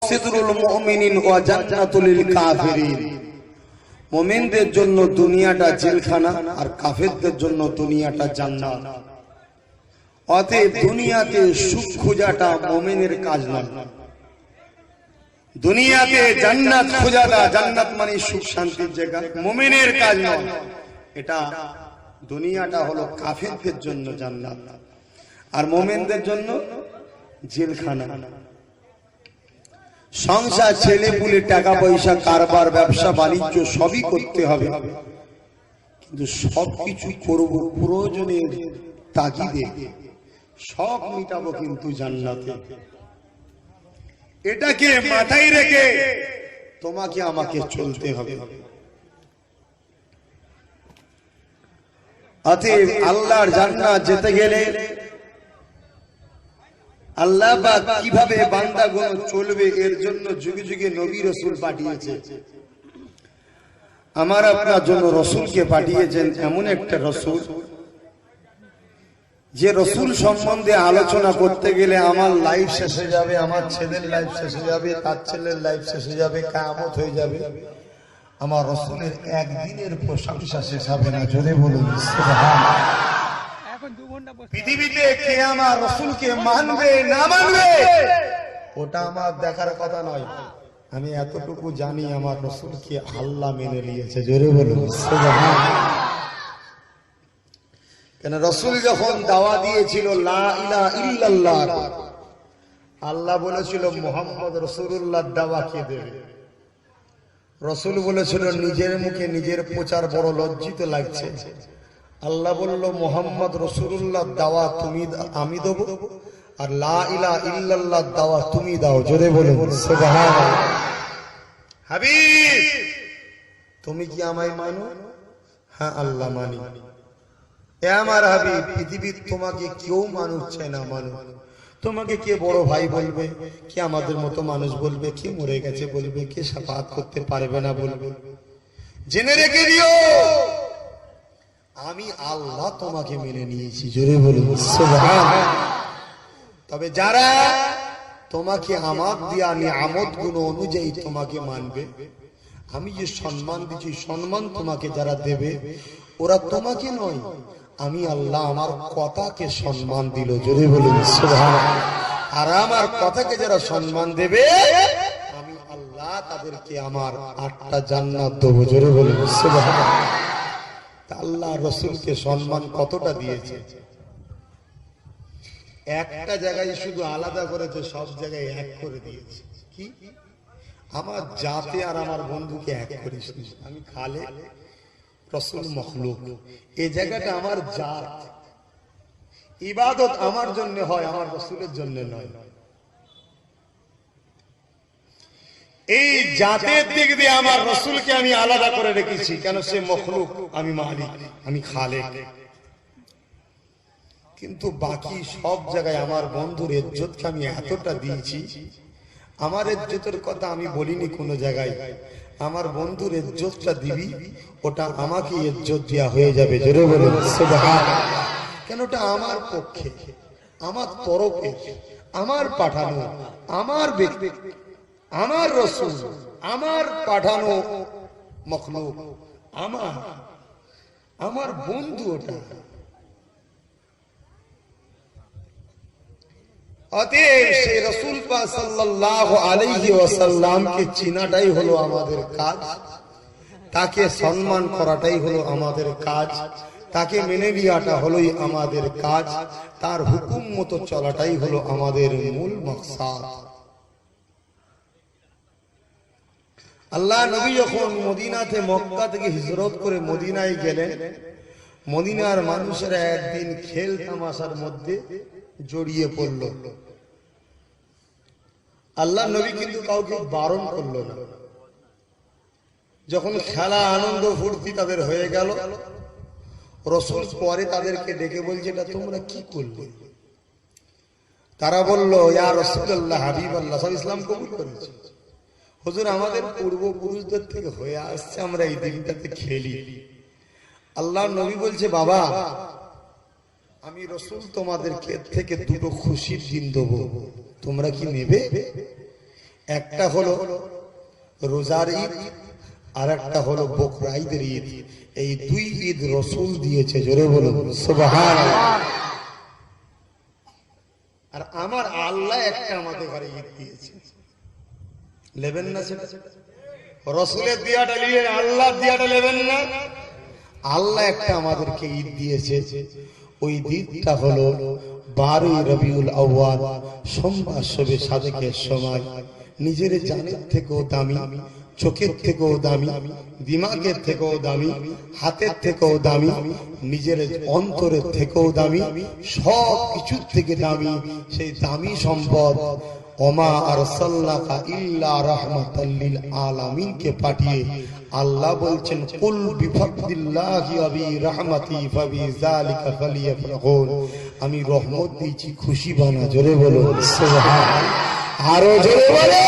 সিদরুল মুমিনিন ওয়া জান্নাতুল লিল কাফিরিন। মুমিনদের জন্য দুনিয়াটা জেলখানা আর কাফেরদের জন্য দুনিয়াটা জান্নাত। অতএব দুনিয়াতে সুখ খোঁজাটা মুমিনের কাজ নয়, দুনিয়াতে জান্নাত খোঁজাটা, জান্নাত মানে সুখ শান্তির জায়গা, মুমিনের কাজ নয়। এটা দুনিয়াটা হলো কাফেরদের জন্য জান্নাত আর মুমিনদের জন্য জেলখানা। সংসার, ছেলে পুলে, টাকা পয়সা, কারবার, ব্যবসা বাণিজ্য সবই করতে হবে, কিন্তু সবকিছু করব প্রয়োজনের তাগিদে, সব মিটাবো কিন্তু জান্নাতে। এটাকে মাথায় রেখে তোমাকে আমাকে চলতে হবে। অতএব আল্লাহর জান্নাত যেতে গেলে আল্লাহ পাক কিভাবে বান্দাগুলো চলবে এর জন্য যুগে যুগে নবী রাসূল পাঠিয়েছে। আমার আপনার জন্য রাসূলকে পাঠিয়েছেন, এমন একটা রাসূল যে রাসূল সম্বন্ধে আলোচনা করতে গেলে আমার লাইফ শেষ হয়ে যাবে, আমার ছেলের লাইফ শেষ হয়ে যাবে, তার ছেলের লাইফ শেষ হয়ে যাবে, কিয়ামত হয়ে যাবে। আমার রাসূলের একদিনের প্রশংসা শেষ হবে না, জোরে বলুন সুবহানাল্লাহ। পৃথিবীতে কে আমার রাসূলকে মানবে না মানবে ওটা আমার দেখার কথা নয়, আমি এতটুকু জানি আমার রাসূলকে আল্লাহ মেনে নিয়েছে, জোরে বলুন সুবহানাল্লাহ। কেন রাসূল যখন দাওয়া দিয়েছিল লা ইলাহা ইল্লাল্লাহ, আল্লাহ বলেছিল মুহাম্মদ রাসূলুল্লাহ দাওয়া কে দেবে? রাসূল বলেছিল নিজের মুখে নিজের প্রচার বড় লজ্জিত লাগছে। আল্লাহ বলল মুহাম্মদ রাসূলুল্লাহ দাওয়া তুমি আমি দেব, আর লা ইলাহা ইল্লাল্লাহ দাওয়া তুমি দাও, জোরে বলুন সুবহানাল্লাহ। হাবিব তুমি কি আমায় মানো? হ্যাঁ আল্লাহ মানি। এ আমার হাবিব, পৃথিবীর তোমাকে কেউ মানুষ চায় না, মানুষ তোমাকে কে বড় ভাই বলবে, কে আমাদের মতো মানুষ বলবে, কে মরে গেছে বলবে, কে শাফাআত করতে পারবে না বলবে। জেনে রেখে দিও আমি আল্লাহ তোমাকে মেনে নিয়েছি, জোরে বলুন সুবহানাল্লাহ। তবে যারা তোমাকে আমার দেয়া নিয়ামত গুণ অনুযায়ী তোমাকে মানবে, আমি যে সম্মান দিচ্ছি সম্মান তোমাকে যারা দেবে, ওরা তোমাকে নয়, আমি আল্লাহ আমার কথাকে সম্মান দিল, জোরে বলুন সুবহানাল্লাহ। আর আমার কথাকে যারা সম্মান দেবে, আমি আল্লাহ তাদেরকে আমার 8টা জান্নাত দেব, জোরে বলুন সুবহানাল্লাহ। আল্লাহ রাসূলকে সম্মান কতটা দিয়েছে, একটা জায়গায় শুধু আলাদা করেছে, সব জায়গায় এক করে দিয়েছে। কি? আমার জাতে আর আমার বন্ধুকে এক করিস নি, আমি খালে রাসূল মখলুক, এই জায়গাটা আমার জাত, ইবাদত আমার জন্য হয়, আমার রাসূলের জন্য নয়। এই জাতের দিক দিয়ে আমার রাসূলকে আমি আলাদা করে রেখেছি, কেন সে মখলুক, আমি মালিক, আমি খালেক। কিন্তু বাকি সব জায়গায় আমার বন্ধুর ইজ্জতকে আমি এতটা দিয়েছি, আমার ইজ্জতের কথা আমি বলিনি কোনো জায়গায়, আমার বন্ধুর ইজ্জতটা দিবি, ওটা আমাকে ইজ্জত দেয়া হয়ে যাবে, জোরে বলুন সুবহানাল্লাহ। কেন ওটা আমার পক্ষে, আমার তরফে, আমার পাঠানো, আমার ব্যক্তি, আমার রাসূল, আমার পাঠানো মখলুক, আমার বন্ধু ওটা। অতএব সেই রাসূল পাক সাল্লাল্লাহু আলাইহি ওয়াসাল্লামকে চিনাটাই হলো আমাদের কাজ, তাকে সম্মান করাটাই হলো আমাদের কাজ, তাকে মেনে নেওয়াটা হলোই আমাদের কাজ, তার হুকুম মতো চলাটাই হলো আমাদের মূল মাকসাদ। আল্লাহ নবী যখন মদিনাতে মক্কা থেকে হিজরত করে মদিনায় গেলেন, মদিনার মানুষেরা একদিন খেল তামাশার মধ্যে জড়িয়ে পড়ল। আল্লাহ নবী কিন্তু কাউকে বারণ করলো না। যখন খেলা আনন্দ ফুর্তি তাদের হয়ে গেল, রাসূল পরে তাদেরকে ডেকে বলছে এটা তোমরা কি করলে? তারা বলল ইয়া রাসূলুল্লাহ, হাবিবাল্লাহ, সব ইসলাম কবুল করেছে। হুজুর আমাদের পূর্বপুরুষদের থেকে হয়ে আসছে, আমরা এই দিনটাতে খেলি। আল্লাহ নবী বলছে বাবা, আমি রাসূল তোমাদেরকে থেকে দুটো খুশির দিন দেব, তোমরা কি নেবে? একটা হলো রোজার ঈদ, আর একটা হলো বকরা ঈদের ঈদ। এই দুই ঈদ রসুল দিয়েছে, জোরে বলুন সুবহানাল্লাহ। আর আমার আল্লাহ একটা আমাদের ঘরে ঈদ দিয়েছে, নেবেন না? সেটা রসুলের দিয়াটা নিলেন, আল্লাহ দিয়াটা নেবেন না? আল্লাহ একটা আমাদেরকে ঈদ দিয়েছে, ওই ঈদটা হলো 12 রবিউল আউয়াল, সোমবার শবে সাদেকের সময়। নিজের জানের থেকেও দামি, চোখের থেকেও দামি, দিমাগের থেকেও দামি, হাতের থেকেও দামি, নিজের অন্তরের থেকেও দামি, সব কিছুর থেকে দামি সেই দামি সম্পদ ওমা আরসালনাকা ইল্লা রাহমাতাল লিল আলামিনকে পাঠিয়ে আল্লাহ বলছেন, কুল বিফাদলিল্লাহি ওয়া বিরহমাতি ফাবিযালিকা ফালিয়াফরাহুন। আমি রহমত দিয়েছি, খুশি বানা। জোরে বলুন সুবহানাল্লাহ, আরো জোরে বলো।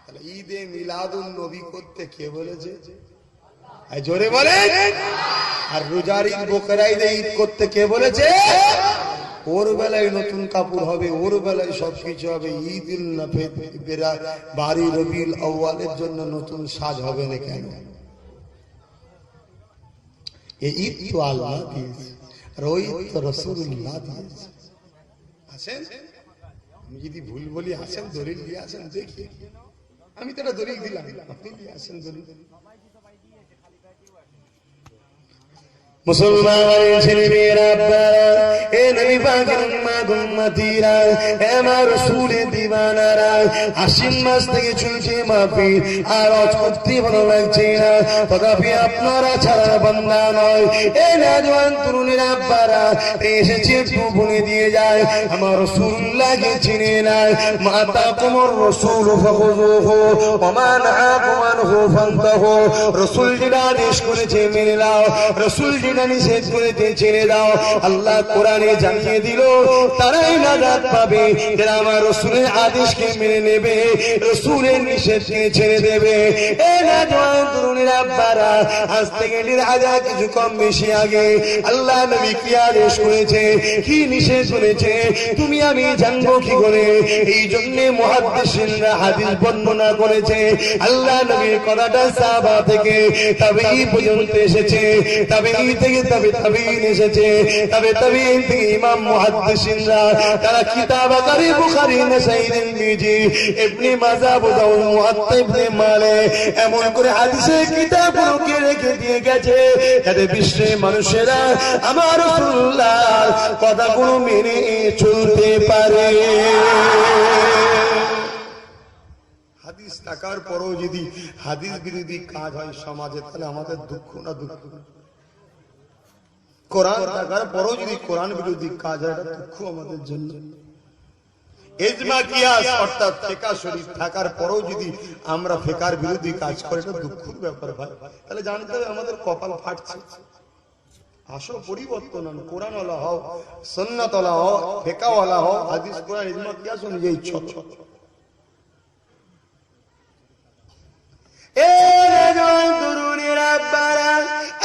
তাহলে ঈদে মিলাদুন নবী করতে কে বলেছে? জোরে বলেন। আর রোজার ঈদ, বকরা ঈদে ঈদ করতে কে বলেছে? ওর বেলায় নতুন কাপড় হবে, ওর বেলায় সবকিছু হবে। ঈদুল নফিল 12 রবিউল আউয়ালের জন্য নতুন সাজ হবে না কেন? এই ঈদ তো আল্লাহ দিয়েছে, আর ওই ঈদ তো রাসূলুল্লাহ দিয়েছে। আসেন, আমি যদি ভুল বলি আসেন, দলিল দিয়ে আসেন দেখি। আমি তো একটা দলিল দিলাম, আপনি দিয়ে আসেন দলিল। মুসলমান ছেলেমেয়েরা, এ নবী পাকের উম্মতীরা, হে আমার রাসূলের দিওয়ানারা, আশ্বিন মাস থেকে চলছে মাহফিল, আর আজ করতে ভালো লাগছে না, তথাপি আপনারা ছাড়া বান্দা নয়। এ নওজোয়ান তরুণীরা, আব্বারা এসেছে, একটু বলে দিয়ে যায়, আমার রাসূলুল্লাহকে চিনে না। মাতা কুমুর রাসূল ফাখুযুহু ওয়া মা নাহাকুম আনহু ফান্তাহু। রাসূল যেটা আদেশ করেছে মেনে নাও, রাসূল যেটা নিষেধ করেছে ছেড়ে দাও। আল্লাহ কোরআনে জানিয়ে দিল, তারাই নাজাত পাবে যারা আমার রাসূলের আদেশকে মেনে নেবে, রাসূলের নিষেধকে ছেড়ে দেবে। এ নওজোয়ান তরুণীরা, আব্বারা, আজ থেকে 1,000 কিছু কম বেশি আগে আল্লাহ নবী কি আদেশ করেছে, কি নিষেধ করেছে, তুমি আমি জানবো কি করে? এই জন্য মুহাদ্দিসিনরা হাদিস বর্ণনা করেছে, আল্লাহ নবীর কথাটা সাহাবা থেকে তাবেঈ পর্যন্ত এসেছে, তাবেঈ থেকে তাবেঈন এসেছে, তাবেঈন থেকে ইমাম মুহাদ্দিসিনরা, তারা কিতাব আকারে বুখারী, নাসাঈ, তিরমিজি, ইবনে মাজাহ, আবু দাউদ, মুওয়াত্তা ইবনে মালিক, এমন করে হাদিসের কিতাবগুলোকে রেখে দিয়ে গেছে যাতে বিশ্বের মানুষেরা আমার রাসূলুল্লাহর কথাগুলো মেনে চলতে পারে। হাদিস থাকার পরও যদি হাদিস বিরোধী কাজ হয় সমাজে, তাহলে আমাদের দুঃখ না দুঃখ? কোরআন থাকার পরও যদি কোরআন বিরোধী কাজ হয়, এটা দুঃখ আমাদের জন্য। ইজমা কিয়াস অর্থাৎ ফিকহ শরীফ থাকার পরও যদি আমরা ফিকহের বিরোধী কাজ করি, এটা দুঃখের ব্যাপার ভাই। তাহলে জানতে হবে আমাদের কপাল ফাটছে। আসো পরিবর্তন আনো, কোরআন ওয়ালা হও, সুন্নাত ওয়ালা হও, ফিকহ ওয়ালা হও, হাদিস কোরআন ইজমা কিয়াস অনুযায়ী চলো। এ নওজোয়ান তরুণীরা, আব্বারা,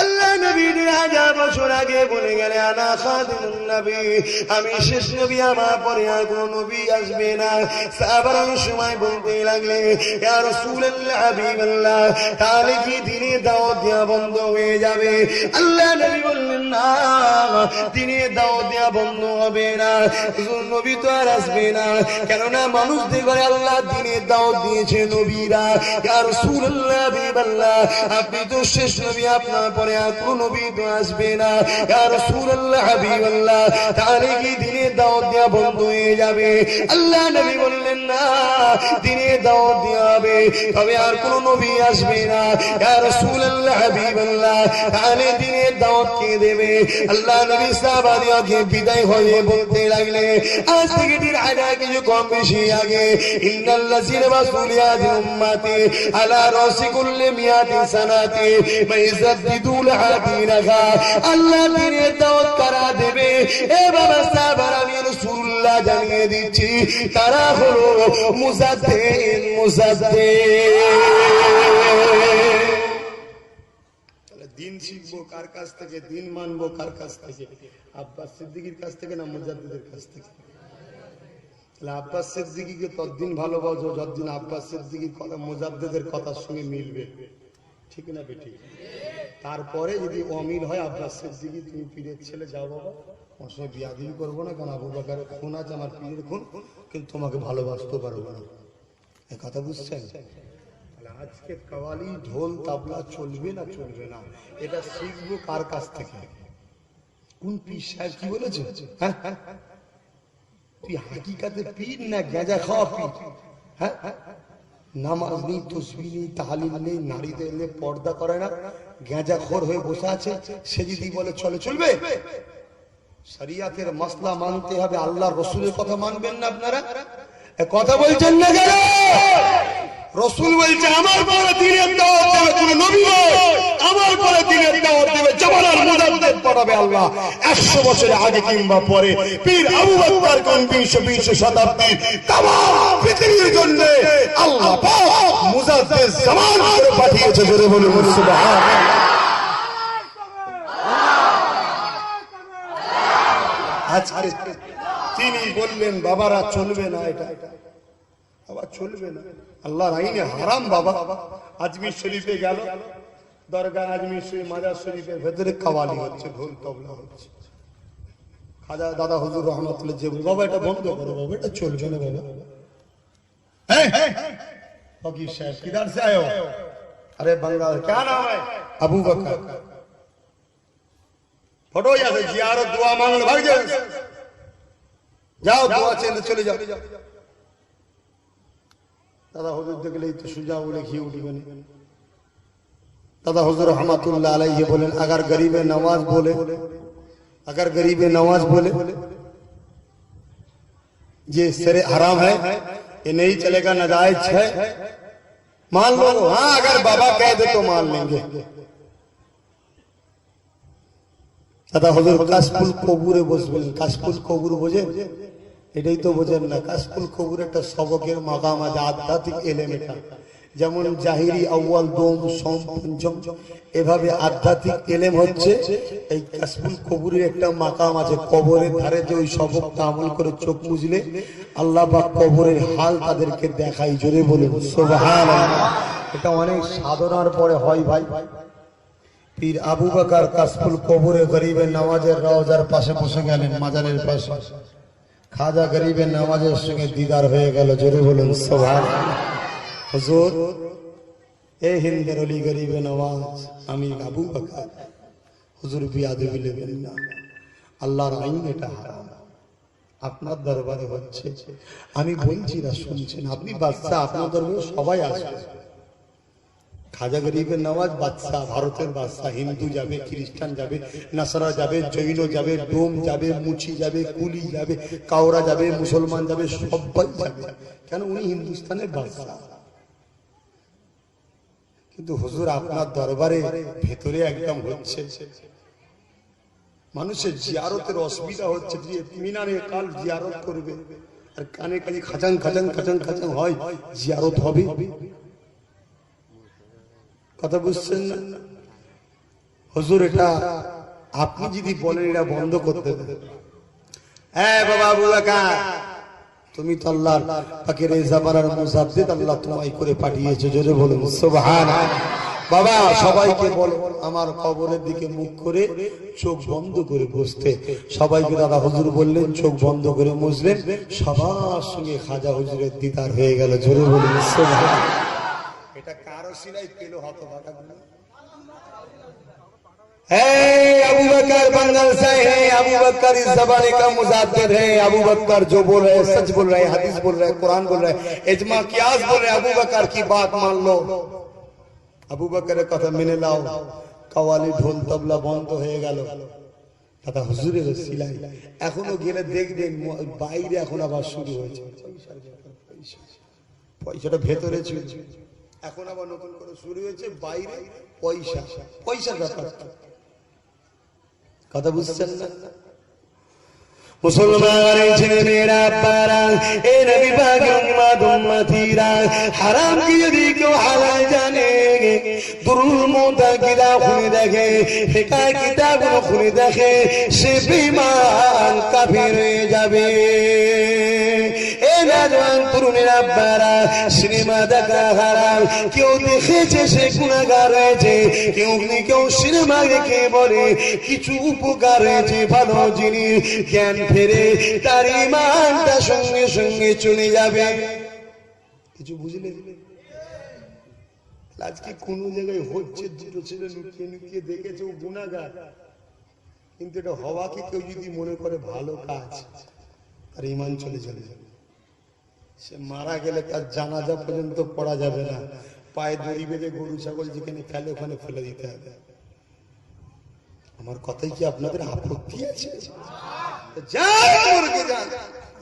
আল্লাহ নবী 1000 বছর আগে বলে গেলে, আনা খাদিমুন নবী, আমি শেষ নবী, আমার পরে আর কোন নবী আসবে না। সাহাবারা সময় বলতে লাগলে, ইয়া রাসূলুল্লাহ, হাবিবাল্লাহ, তাহলে কি দিনে দাওয়াত দেওয়া বন্ধ হয়ে যাবে? আল্লাহ নবী বললেন, না, দিনে দাওয়াত দেওয়া বন্ধ হবে না, নবী তো আর আসবে না। কেননা মানুষদের ঘরে আল্লাহ দিনে দাওয়াত দিয়েছে নবীরা। ইয়া রাসূলুল্লাহ, হাবিবাল্লাহ, আপনি তো শেষ নবী, আপনার পরে আর কোন নবী তো আসবে না। ইয়া রাসূলুল্লাহ, হাবিবাল্লাহ, তাহলে কি দিনে দাওয়াত দেওয়া বন্ধ হয়ে যাবে? আল্লাহ নবী বললেন, না, দিনে দাওয়াত দেওয়া হবে, তবে আর কোন নবী আসবে না। ইয়া রাসূলুল্লাহ, হাবিবাল্লাহ, তাহলে দিনে দাওয়াত কে দেবে? আল্লাহ নবী সাহাবাদেরকে বিদায় হয়ে বলতে লাগলে, আজ থেকে 1,000 কিছু কম বেশি আগে, ইন্নাল্লাযিনা মাসউলিয়াতিল উম্মতি আলা রাসি কুল্লি মিয়াতি সানাতি মাইযাদ্দিদু লাহা দীনাহা। আল্লাহ দিনের দাওয়াত কারা দেবে? এ বাবা সাহাবারা, আমি রাসূলুল্লাহ জানিয়ে দিচ্ছি, তারা হলো মুজাদ্দিদ। দিন শিখবো কার কাছ থেকে? দিন মানবো কার কাছ থেকে? আব্বাস সিদ্দিকীর কাছ থেকে না মুজাদ্দিদের কাছ থেকে? তাহলে আব্বাস সিদ্দিকীকে ততদিন ভালোবাসো যতদিন আব্বাস সিদ্দিকীর কথা মুজাদ্দেদের কথার সঙ্গে মিলবে, ঠিক না বেটি? তারপরে যদি অমিল হয় আব্বাস সিদ্দিকী, তুমি পীরের ছেলে, যাও বাবা, আমার সঙ্গে বিয়াদবি করবো না, কারণ আবু বকরের খুন আছে, আমার পীরের খুন, কিন্তু তোমাকে ভালোবাসতে পারবো না। এই কথা বুঝছেন? তাহলে আজকে কাওয়ালি ঢোল তাবলা চলবে না চলবে না, এটা শিখবো কার কাছ থেকে? কোন পীর সাহেব কি বলেছে? হ্যাঁ, তুই হাকিকাতে পীর না গাঁজা খাওয়া পীর? হ্যাঁ, নামাজ নেই, তসবিহ নেই, তাহলিল নেই, নারীদের এলে পর্দা করে না, গাঁজাখোর হয়ে বসে আছে, সে যদি বলে চলে চলবে? শরিয়াতের মাসলা মানতে হবে, আল্লাহ রসুলের কথা মানবেন না আপনারা? কথা বলছেন না কেন? রসুল বলছে আমার পরে দিনের দাওয়াত দেবে কোন নবী নয়, আমার পরে দিনের দাওয়াত দেবে জামানার মুজাদ্দেদ পড়াবে আল্লাহ 100 বছর আগে কিংবা পরে। পীর আবু বকর কোন 20 শতাব্দীর तमाम পৃথিবীর জন্য আল্লাহ পাক মুজাদ্দেদ জামান করে পাঠিয়েছে। জোরে বলুন সুবহানাল্লাহ। আজকে তিনি বললেন বাবারা চলবে না, এটা আবার চলবে না, আল্লাহর আইনে হারাম বাবা। আজমির শরীফে গেল, দরগা আজমির শরীফ মাজার শরীফের ভেতরে কাওয়ালি হচ্ছে, ঢোল তবলা হচ্ছে। খাজা দাদা হুজুর রহমাতুল্লাহ যে বাবা এটা বন্ধ করো বাবা, এটা চলবে না বাবা। फकीर साहब किधर से आए हो? अरे बंगाल। क्या नाम है? अबू बकर। फोटो या से जियारत दुआ मांग लो, भाग जाओ, जाओ दुआ चले जाओ। दादा हुजूर देखले तो सुजा बोले घी उठবে না। दादा हुजूर रहमतुल्लाह अलैहि बोलेन अगर गरीबे नवाज बोले, अगर गरीबे नवाज बोले ये सरे हराम है, ये नहीं चलेगा, नाजायज है, मान लो। हाँ, अगर बाबा कह दे तो मान लेंगे। दादा हुजूर काशफुल कबूरे বসবেন। কাশফুল কবুর বোঝেন? এটাই তো বোঝেন না। কাশফুল কবুর একটা সবকের মাকাম আছে, আধ্যাত্মিক এলেম। এটা যেমন জাহিরি, আউয়াল, দোম, সোম, পঞ্চম, এভাবে আধ্যাত্মিক এলেম হচ্ছে এই কাশফুল কবুরের একটা মাকাম আছে। কবরের ধারে যে ওই সবকটা আমল করে চোখ মুজলে আল্লাহ পাক কবরের হাল তাদেরকে দেখাই। জোরে বলুন সুবহানাল্লাহ। এটা অনেক সাধনার পরে হয় ভাই। পীর আবু বকর কাশফুল কবরে গরিবের নামাজের রওজার পাশে বসে গেলেন, মাজারের পাশে। খাজা গরিবের নামাজের সঙ্গে দিদার হয়ে গেল। জোরে বলুন সুবহানাল্লাহ। হুজুর এ হিন্দের অলি গরিবে নওয়াজ, আমি আবু বকর। হুজুর বিয়াদবি নেবেন না, আল্লাহর আইন এটা হারাম, আপনার দরবারে হচ্ছে। আমি বলছি না, শুনছেন আপনি বাদশা, আপনার দরবারে সবাই আসবে। খাজা গরিবের নওয়াজ বাদশা, ভারতের বাদশা। হিন্দু যাবে, খ্রিস্টান যাবে, নাসারা যাবে, জৈন যাবে, ডোম যাবে, মুচি যাবে, কুলি যাবে, কাওরা যাবে, মুসলমান যাবে, সবাই যাবে। কেন? উনি হিন্দুস্তানের বাদশা। কিন্তু হুজুর আপনার দরবারে ভেতরে একদম হচ্ছে, মানুষের জিয়ারতের অসুবিধা হচ্ছে। মিনারে কাল জিয়ারত করবে আর কানে কানে খাচাং খাচাং খাচাং খাচাং হয়, জিয়ারত হবে? কথা বুঝছেন না হুজুর? এটা আপনি যদি বলেন এটা বন্ধ করতে দেবেন। হ্যাঁ বাবা আবু বকর, তুমি তো আল্লাহর পাকের জামানার মুজাদ্দিদ, আল্লাহ তোমায় করে পাঠিয়েছে। জোরে বলুন সুবহানাল্লাহ। বাবা সবাইকে বলো আমার কবরের দিকে মুখ করে চোখ বন্ধ করে বসতে। সবাইকে দাদা হুজুর বললেন, চোখ বন্ধ করে বসলেন। সবার সঙ্গে খাজা হুজুরের দিদার হয়ে গেল। জোরে বলুন সুবহানাল্লাহ। এটা কারো সিলাই পেল হতভাগাগুলো। अबू बकर बंगल से है, अबू बकर इस जमाने का मुजाद्दिद है। अबू बकर जो बोल रहे सच बोल रहे, हदीस बोल रहे, कुरान बोल रहे, इजमा कियास बोल रहे। अबू बकर की बात मान लो, अबू बकर কথা মেনে নাও। কাওয়ালি ঢোল তবলা বন্ধ হয়ে গেল। দাদা হুজুরের সিলাই এখনো গেলে দেখবেন বাইরে এখন আবার শুরু হয়েছে। পয়সাটা ভেতরে ছিল, এখন আবার নতুন করে শুরু হয়েছে বাইরে। পয়সা, পয়সার ব্যাপার। কথা বুঝছেন না? মুসলমান ছেলেমেয়েরা পারা, এ নবী পাকের উম্মত উম্মতিরা, হারাম কি যদি কেউ হালাল জানে, দুরুল মুতা কিতাব খুলে দেখে, ফিকাহ কিতাবগুলো খুলে দেখে, সে বেঈমান কাফির হয়ে যাবে। এ নওজোয়ান তরুণের আব্বারা, সিনেমা দেখা হারাম। কেউ দেখেছে সে গুনাহগার হয়েছে, কেউ সিনেমা দেখে বলে কিছু উপকার হয়েছে, ভালো জিনিস, জ্ঞান ফেরে তার ঈমানটা সঙ্গে সঙ্গে চলে যাবে। কিছু বুঝলে? আজকে কোন জায়গায় হচ্ছে, দুটো ছেলে লুকিয়ে লুকিয়ে দেখেছে ও গুনাহগার, কিন্তু এটা হওয়াকে কেউ যদি মনে করে ভালো কাজ, আর ঈমান চলে যাবে। সে মারা গেলে তার জানাজা পর্যন্ত পড়া যাবে না, পায়ে দড়ি বেঁধে গরু ছাগল যেখানে ফেলে ওখানে ফেলে দিতে হবে। আমার কথাই কি আপনাদের আপত্তি আছে?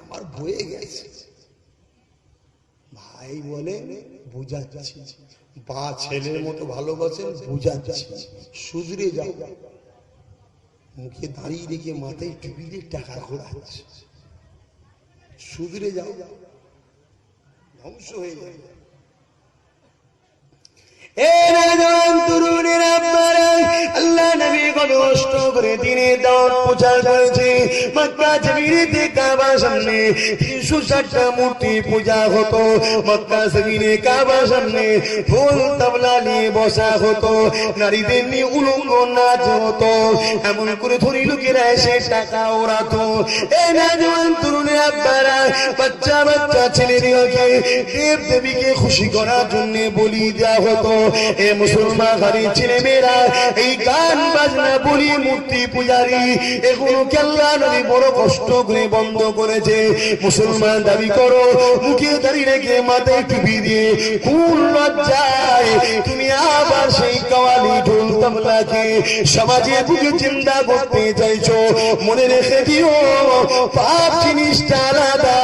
আমার বয়ে গেছে। ভাই বলে বুঝাচ্ছি, বা ছেলের মতো ভালোবাসেন, বুঝাচ্ছি, সুধরে যাও। মুখে দাঁড়িয়ে রেখে মাথায় টুপি দিয়ে টাকা ঘোরাচ্ছে, সুধরে যাও, ধ্বংস হয়ে যায়। আল্লাহ নবী কষ্ট করে দিনের দাওয়াত প্রচার করেছে। মক্কা জমিনে কাবার সামনে 360টা মূর্তি পূজা হতো। মক্কা জমিনে কাবার সামনে ঢোল তবলা নিয়ে বসা হতো, নারীদের নিয়ে উলঙ্গ নাচ হতো। এমন করে ধনী লোকেরা এসে টাকা ওড়াতো। এই নওজোয়ান তরুণের আব্বারা, বাচ্চা বাচ্চা ছেলেদেরকে দেব দেবীকে খুশি করার জন্য বলি দেওয়া হতো। এ মুসলমান ঘরের ছেলে মেয়েরা, এই গান বাজনা বলি মূর্তি পূজারি এগুলোকে আল্লাহ নবী বড় কষ্ট করে বন্ধ করেছে। মুসলমান দাবি করো, মুখে দাঁড়িয়ে রেখে মাথায় টুপি দিয়ে, কোন লজ্জায় তুমি আবার সেই কাওয়ালি ঢোল তবলাকে সমাজে বুকে চিন্তা করতে চাইছো? মনে রেখে দিও, পাপ জিনিসটা আলাদা,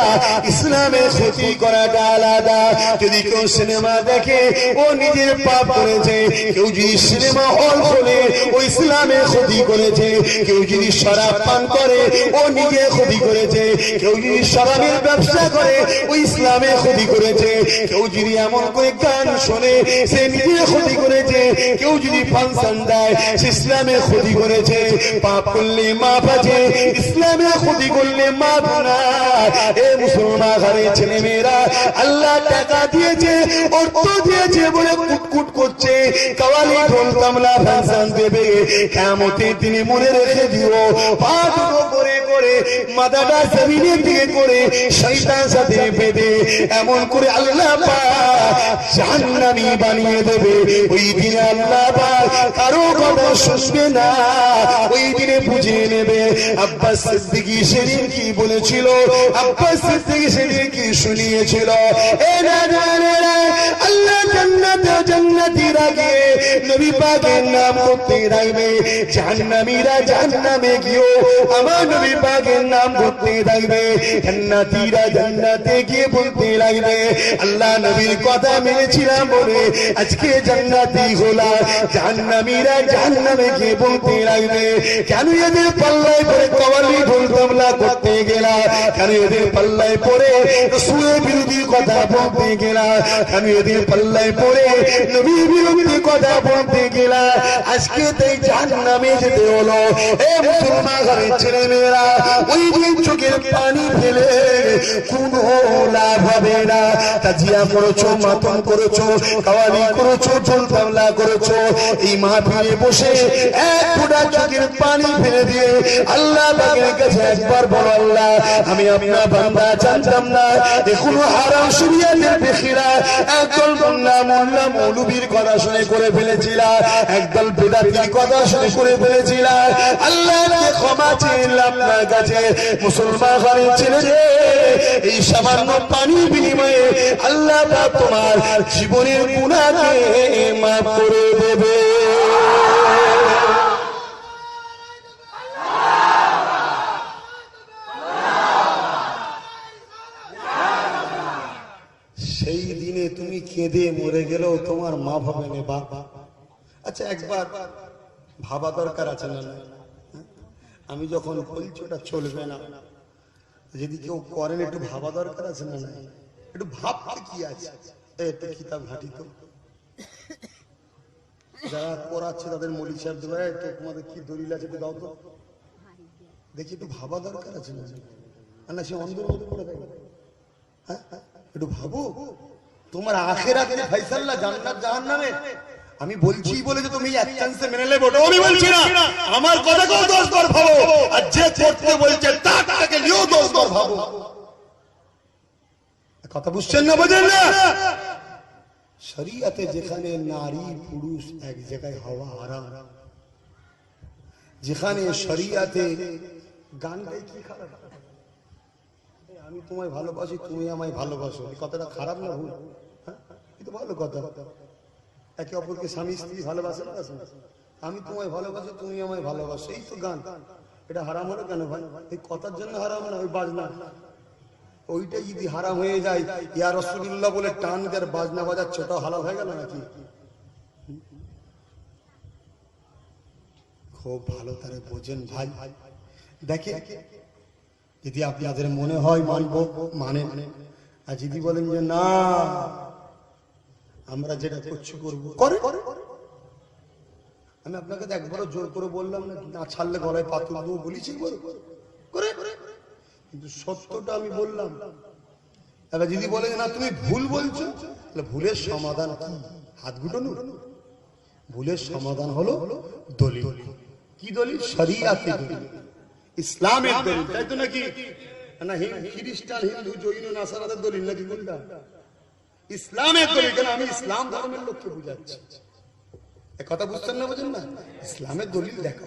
ইসলামের ক্ষতি করাটা আলাদা। যদি কেউ সিনেমা দেখে ও নিজের পাপ করেছে, কেউ যদি সিনেমা হল খোলে ও ইসলামের ক্ষতি করেছে, কেউ যদি শরাব পান করে ও নিজে ক্ষতি করেছে, কেউ যদি শরাবের ব্যবসা করে ও ইসলামের ক্ষতি করেছে, কেউ যদি এমন করে গান শোনে সে নিজে ক্ষতি করেছে, কেউ যদি ফাংশন দেয় সে ইসলামের ক্ষতি করেছে। পাপ করলে মাপ আছে, ইসলামের ক্ষতি করলে মাপ না। এ মুসলমান ঘরে ছেলে মেয়েরা, আল্লাহ টাকা দিয়েছে, অর্থ দিয়েছে বলে কুটকুট করছে, কাওয়ালি ঢোল তবলা ফাংশন দেবে। কিয়ামতের দিনে মনে রেখে দিও, পা দুটো করে করে মাথাটা জমিনের দিকে করে শয়তান সাথে বেঁধে এমন করে আল্লাহ পাক জাহান্নামী বানিয়ে দেবে। ওই দিনে আল্লাহ পাক কারো কথা শুনবে না, ওই দিনে বুঝে নেবে। আব্বাস সিদ্দিকী সেদিন কি বলেছিল, আব্বাস সিদ্দিকী সেদিন কি শুনিয়েছিল? এ নানা, আল্লাহ জান্নাতের আগে নবী পাকের নাম করতে রাখবে, জাহান্নামীরা জাহান্নামে গিয়েও আমার নবী পাকের নাম করতে থাকবে, জান্নাতীরা জান্নাতে গিয়ে বলতে লাগবে আল্লাহ নবীর কথা মেনেছিলাম বলে আজকে জান্নাতি হলাম। জাহান্নামীরা জাহান্নামে গিয়ে বলতে লাগবে, কেন এদের পাল্লায় পড়ে কাওয়ালি ঢোল তবলা করতে গেলা, কেন এদের পাল্লায় পড়ে রাসূলের বিরোধী কথা বলতে গেলা, কেন এদের পাল্লায় পড়ে নবীর বিরোধী কথা বলতে গেলা। আজকে তাই জাহান্নামে যেতে হলো। এ মুসলমান ঘরের ছেলে মেয়েরা, ওই দিন চোখের পানি ফেলে কোনো লাভ হবে না। তাজিয়া করেছো, মাতম করেছো, কাওয়ালি করেছো, ঢোল তবলা করেছো, এই মাহফিলে বসে এক ফোঁটা চোখের পানি ফেলে দিয়ে আল্লাহ পাকের কাছে একবার বলো, আল্লাহ আমি আপনার বান্দা, জানতাম না এখনো হারাম শরিয়াতের বেখিরা একদল বান্দা মোল্লা মৌলবীর কথা শুনে করে ফেলেছিলাম, একদল বেদাতির কথা শুনে করে ফেলেছিলাম। আল্লাহকে ক্ষমা চেয়েছিলাম আপনার কাছে। মুসলমান ঘরের ছেলে, এই সামান্য পানির বিনিময়ে আল্লাহ পাক তোমার জীবনের গুনাহকে মাফ করে দেবে। সেই দিনে তুমি কেঁদে মরে গেলেও তোমার মা ভাবে না বাবা। আচ্ছা, একবার ভাবা দরকার আছে না? আমি যখন বলছি ওটা চলবে না, যদি কেউ করেন একটু ভাবা দরকার আছে না? একটু ভাবতে কি আছে, একটু কিতাব ঘাটি তো। যারা করাচ্ছে তাদের মৌলী সাহেব দেবে, তো তোমাদের কি দলিল আছে দাও তো দেখি, একটু ভাবা দরকার আছে না? সে অন্ধের মধ্যে পড়ে থাকে। একটু ভাবো, তোমার আখিরাতের ফয়সালা জান্নাত জাহান্নামে। আমি বলছি বলে যে তুমি এক চান্সে মেনে নেবে ওটা আমি বলছি না, আমার কথাকেও 10 বার ভাবো, আর যে করতে বলছে তাকে নিয়েও 10 বার ভাবো। কথা বুঝছেন না, বোঝেন না? শরীয়তে যেখানে নারী পুরুষ এক জায়গায় হওয়া হারাম, যেখানে শরীয়তে গান গাই কি খারাপ? আমি তোমায় ভালোবাসি, তুমি আমায় ভালোবাসো, এই কথাটা খারাপ না ভুল? এই তো ভালো কথা। একে অপরকে স্বামী স্ত্রী ভালোবাসে না, আমি তোমায় ভালোবাসি, তুমি আমায় ভালোবাসো, এই তো গান। এটা হারাম হলো কেন ভাই? এই কথার জন্য হারাম না, ওই বাজনা। ওইটাই যদি হারাম হয়ে যায়, ইয়া রাসূলুল্লাহ বলে টান দিয়ে বাজনা বাজাচ্ছে, ওটাও হালাল হয়ে গেল নাকি? খুব ভালো তারে বোঝেন ভাই। দেখে যদি আপনাদের মনে হয় মানব মানে, আর যদি বলেন যে না আমরা যেটা করছি করবো, করে। আমি আপনাকে একবারও জোর করে বললাম না, না ছাড়লে গলায় পাথর দেবো বলেছি, করে। কিন্তু সত্যটা আমি বললাম। এবার যদি বলে না তুমি ভুল বলছো, তাহলে ভুলের সমাধান কি? হাত গুটানো? ভুলের সমাধান হলো দলিল। কি দলিল? শরীয়তের দলিল, ইসলামের দলিল, তাই তো নাকি? না খ্রিস্টান হিন্দু জৈন নাসারাদের দলিল নাকি কোনটা? ইসলামের দলিল। কেন? আমি ইসলাম ধর্মের লোককে বুঝাচ্ছি। এক কথা বুঝছেন না, বুঝেন না? ইসলামের দলিল দেখো।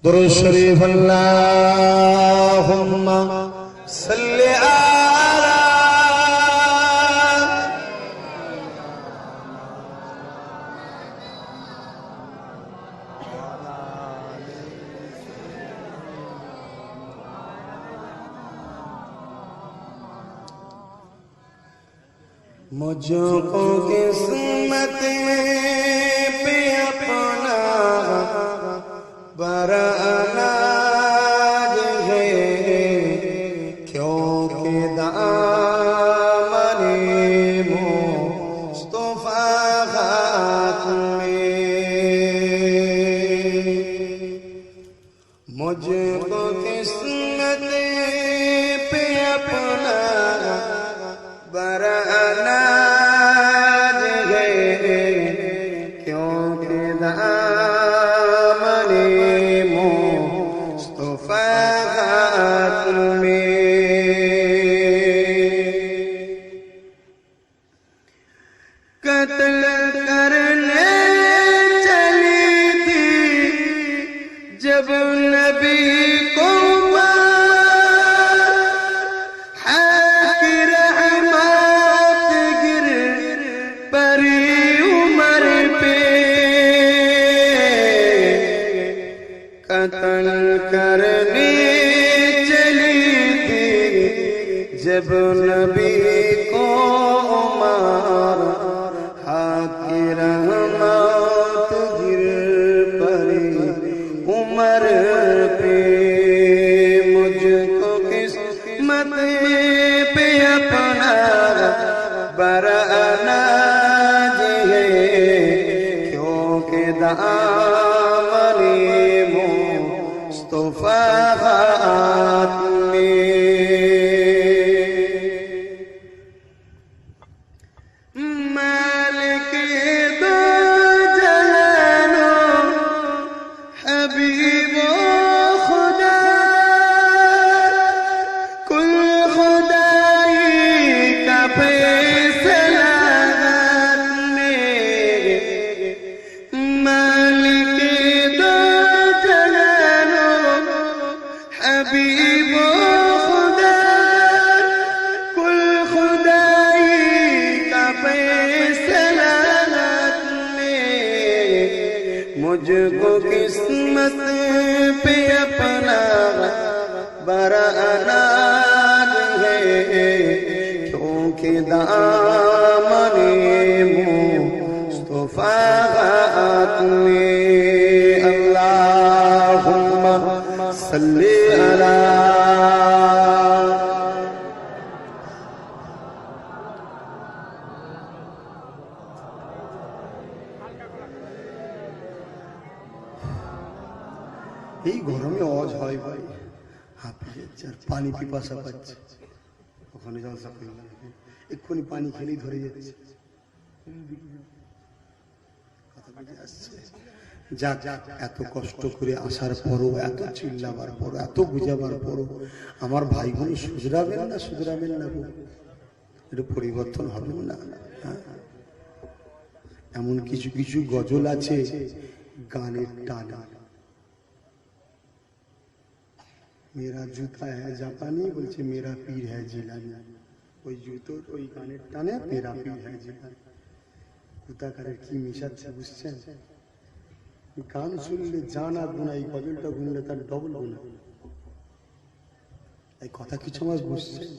দুরূদ শরীফ আল্লাহুম্মা সাল্লি আলা मुझको किस्मत पे अपना बराना है, क्योंकि दामने मुस्तफा हाथ में। मुझको किस्मत पे अपना बराना है, क्योंकि दामने मुस्तफा हाथ में। कत्ल करने चली थी जब नबी को करने चली थी जब नबी को मारा, हाथी रहमत गिर पड़ी उमर पे। मुझको किस्मत पे अपना बराना है, क्योंकि दामने मुस्तफा हाथ में। मालिक दो जहानों हबीबो खुदा, कुल खुदाई का फैसला में। मालिक दो हबीबो खुदा, कुल खुदाई का फैसला में। मुझको किस्मत पे अपना बराना है, क्योंकि दामने मुस्तफा हाथ में। अल्लाहुम्मा सल्ली अला। এই গরমে অজ হয় ভাই, হাঁপিয়ে যাচ্ছে আর পানি পিপাসা পাচ্ছে, ওখানে জলসা করলাম, এক্ষুনি পানি খেলেই ধরে যাচ্ছে। যাক, এত কষ্ট করে আসার পরও, এত চিল্লাবার পরও, এত বুঝাবার পরও আমার ভাইগুলো শুধরাবেন না, শুধরাবেন না, এটা পরিবর্তন হবেন না। এমন কিছু কিছু গজল আছে গানের টানা, মেরা জুতা হ্যাঁ জাপানি বলছে মেরা পীর হ্যাঁ জিলানি, ওই জুতোর ওই গানের টানে মেরা পীর হ্যাঁ জিলানি। কোথাকারের কি মিশাচ্ছে বুঝছেন? গান শুনলে জানা গুণা, এই গজলটা গুনলে তার ডবল গুণা। এই কথা কিছু আমার বুঝছেন?